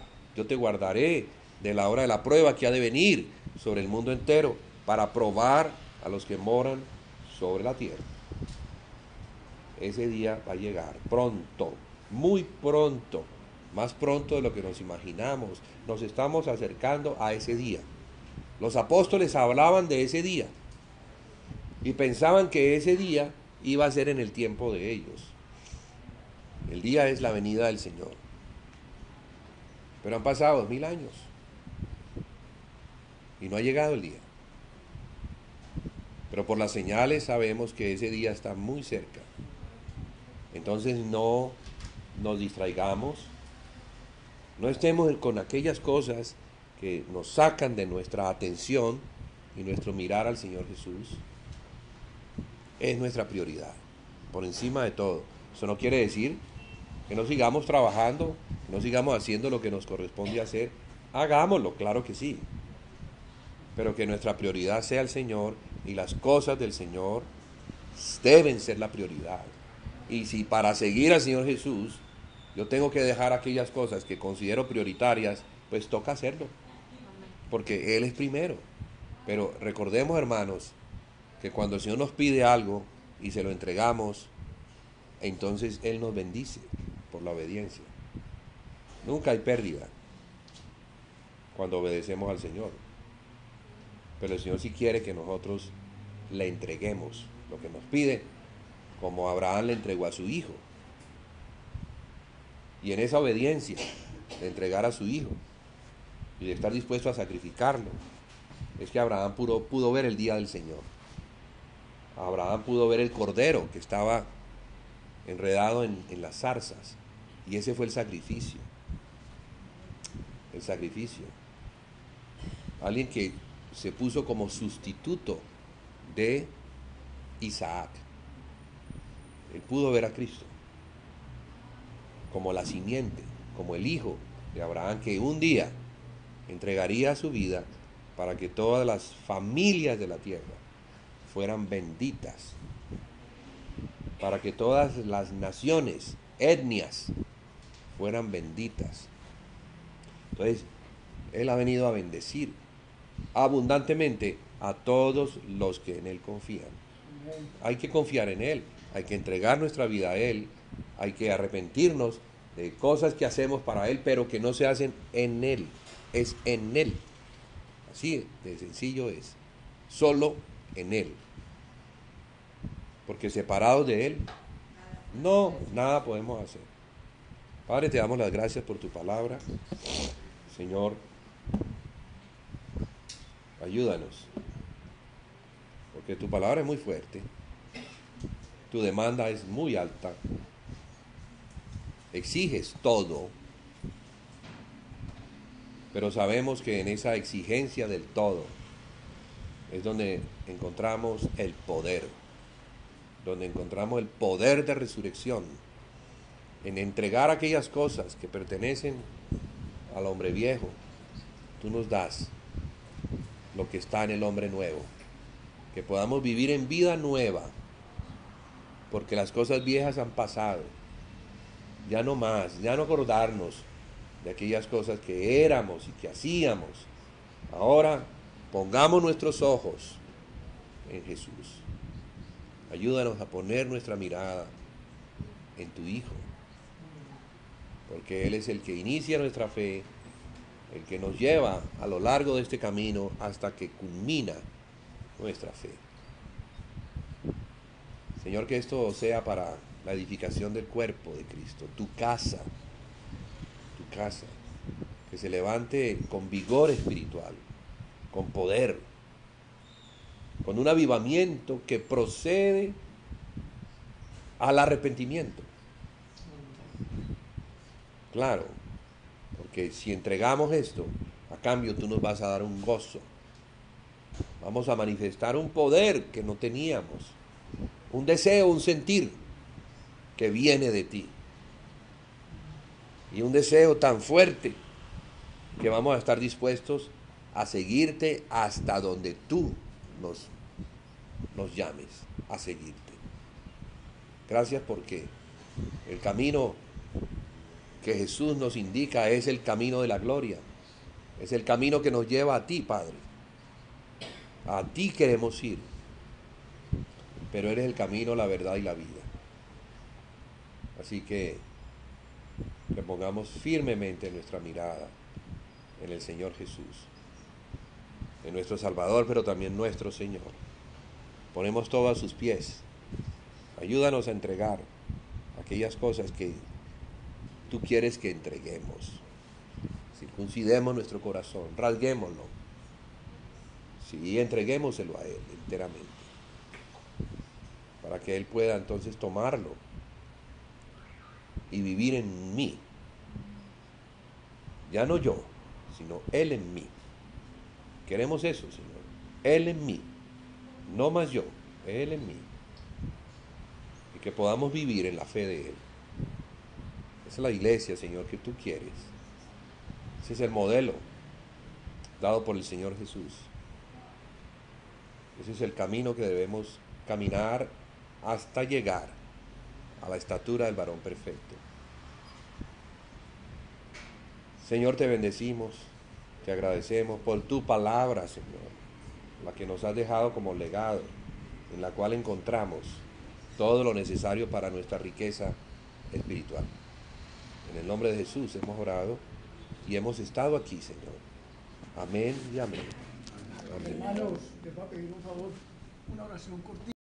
de la hora de la prueba que ha de venir sobre el mundo entero, para probar a los que moran sobre la tierra. Ese día va a llegar pronto, muy pronto, más pronto de lo que nos imaginamos. Nos estamos acercando a ese día. Los apóstoles hablaban de ese día y pensaban que ese día iba a ser en el tiempo de ellos. El día es la venida del Señor. Pero han pasado 2000 años y no ha llegado el día. Pero por las señales sabemos que ese día está muy cerca. Entonces no nos distraigamos, no estemos con aquellas cosas que nos sacan de nuestra atención y nuestro mirar al Señor Jesús. Es nuestra prioridad, por encima de todo. Eso no quiere decir que no sigamos trabajando, que no sigamos haciendo lo que nos corresponde hacer. Hagámoslo, claro que sí. Pero que nuestra prioridad sea el Señor, y las cosas del Señor deben ser la prioridad. Y si para seguir al Señor Jesús yo tengo que dejar aquellas cosas que considero prioritarias, pues toca hacerlo, porque Él es primero. Pero recordemos, hermanos, que cuando el Señor nos pide algo y se lo entregamos, entonces Él nos bendice por la obediencia. Nunca hay pérdida cuando obedecemos al Señor. Pero el Señor sí quiere que nosotros le entreguemos lo que nos pide, como Abraham le entregó a su hijo. Y en esa obediencia de entregar a su hijo y de estar dispuesto a sacrificarlo, es que Abraham pudo ver el día del Señor. Abraham pudo ver el cordero que estaba enredado en las zarzas. Y ese fue el sacrificio. El sacrificio. Alguien que se puso como sustituto de Isaac. Él pudo ver a Cristo como la simiente, como el hijo de Abraham, que un día entregaría su vida para que todas las familias de la tierra fueran benditas, para que todas las naciones, etnias, fueran benditas. Entonces, Él ha venido a bendecir abundantemente a todos los que en Él confían. Hay que confiar en Él, hay que entregar nuestra vida a Él, hay que arrepentirnos de cosas que hacemos para Él, pero que no se hacen en Él, es en Él. Así de sencillo es, solo en Él. Porque separados de Él, no, nada podemos hacer. Padre, te damos las gracias por tu palabra. Señor, ayúdanos, porque tu palabra es muy fuerte, tu demanda es muy alta, exiges todo, pero sabemos que en esa exigencia del todo es donde encontramos el poder, donde encontramos el poder de resurrección, en entregar aquellas cosas que pertenecen al hombre viejo. Tú nos das lo que está en el hombre nuevo, que podamos vivir en vida nueva, porque las cosas viejas han pasado, ya no más, ya no acordarnos de aquellas cosas que éramos y que hacíamos. Ahora pongamos nuestros ojos en Jesús. Ayúdanos a poner nuestra mirada en tu Hijo, porque Él es el que inicia nuestra fe, el que nos lleva a lo largo de este camino hasta que culmina nuestra fe. Señor, que esto sea para la edificación del cuerpo de Cristo, tu casa, que se levante con vigor espiritual, con poder, con un avivamiento que procede al arrepentimiento. Claro, porque si entregamos esto, a cambio tú nos vas a dar un gozo. Vamos a manifestar un poder que no teníamos, un deseo, un sentir que viene de ti. Y un deseo tan fuerte que vamos a estar dispuestos a seguirte hasta donde tú nos llames a seguirte. Gracias porque el camino que Jesús nos indica es el camino de la gloria. Es el camino que nos lleva a ti, Padre. A ti queremos ir. Pero eres el camino, la verdad y la vida. Así que pongamos firmemente nuestra mirada en el Señor Jesús, en nuestro Salvador, pero también nuestro Señor. Ponemos todo a sus pies. Ayúdanos a entregar aquellas cosas que tú quieres que entreguemos. Circuncidemos nuestro corazón, rasguémoslo. Sí, entreguémoselo a Él enteramente, para que Él pueda entonces tomarlo y vivir en mí. Ya no yo, sino Él en mí. Queremos eso, Señor. Él en mí, no más yo, Él en mí. Y que podamos vivir en la fe de Él. Esa es la iglesia, Señor, que tú quieres. Ese es el modelo dado por el Señor Jesús. Ese es el camino que debemos caminar hasta llegar a la estatura del varón perfecto. Señor, te bendecimos, te agradecemos por tu palabra, Señor, la que nos has dejado como legado, en la cual encontramos todo lo necesario para nuestra riqueza espiritual. En el nombre de Jesús hemos orado y hemos estado aquí, Señor. Amén y amén. Amén. Hermanos, les voy a pedir un favor, una oración cortita.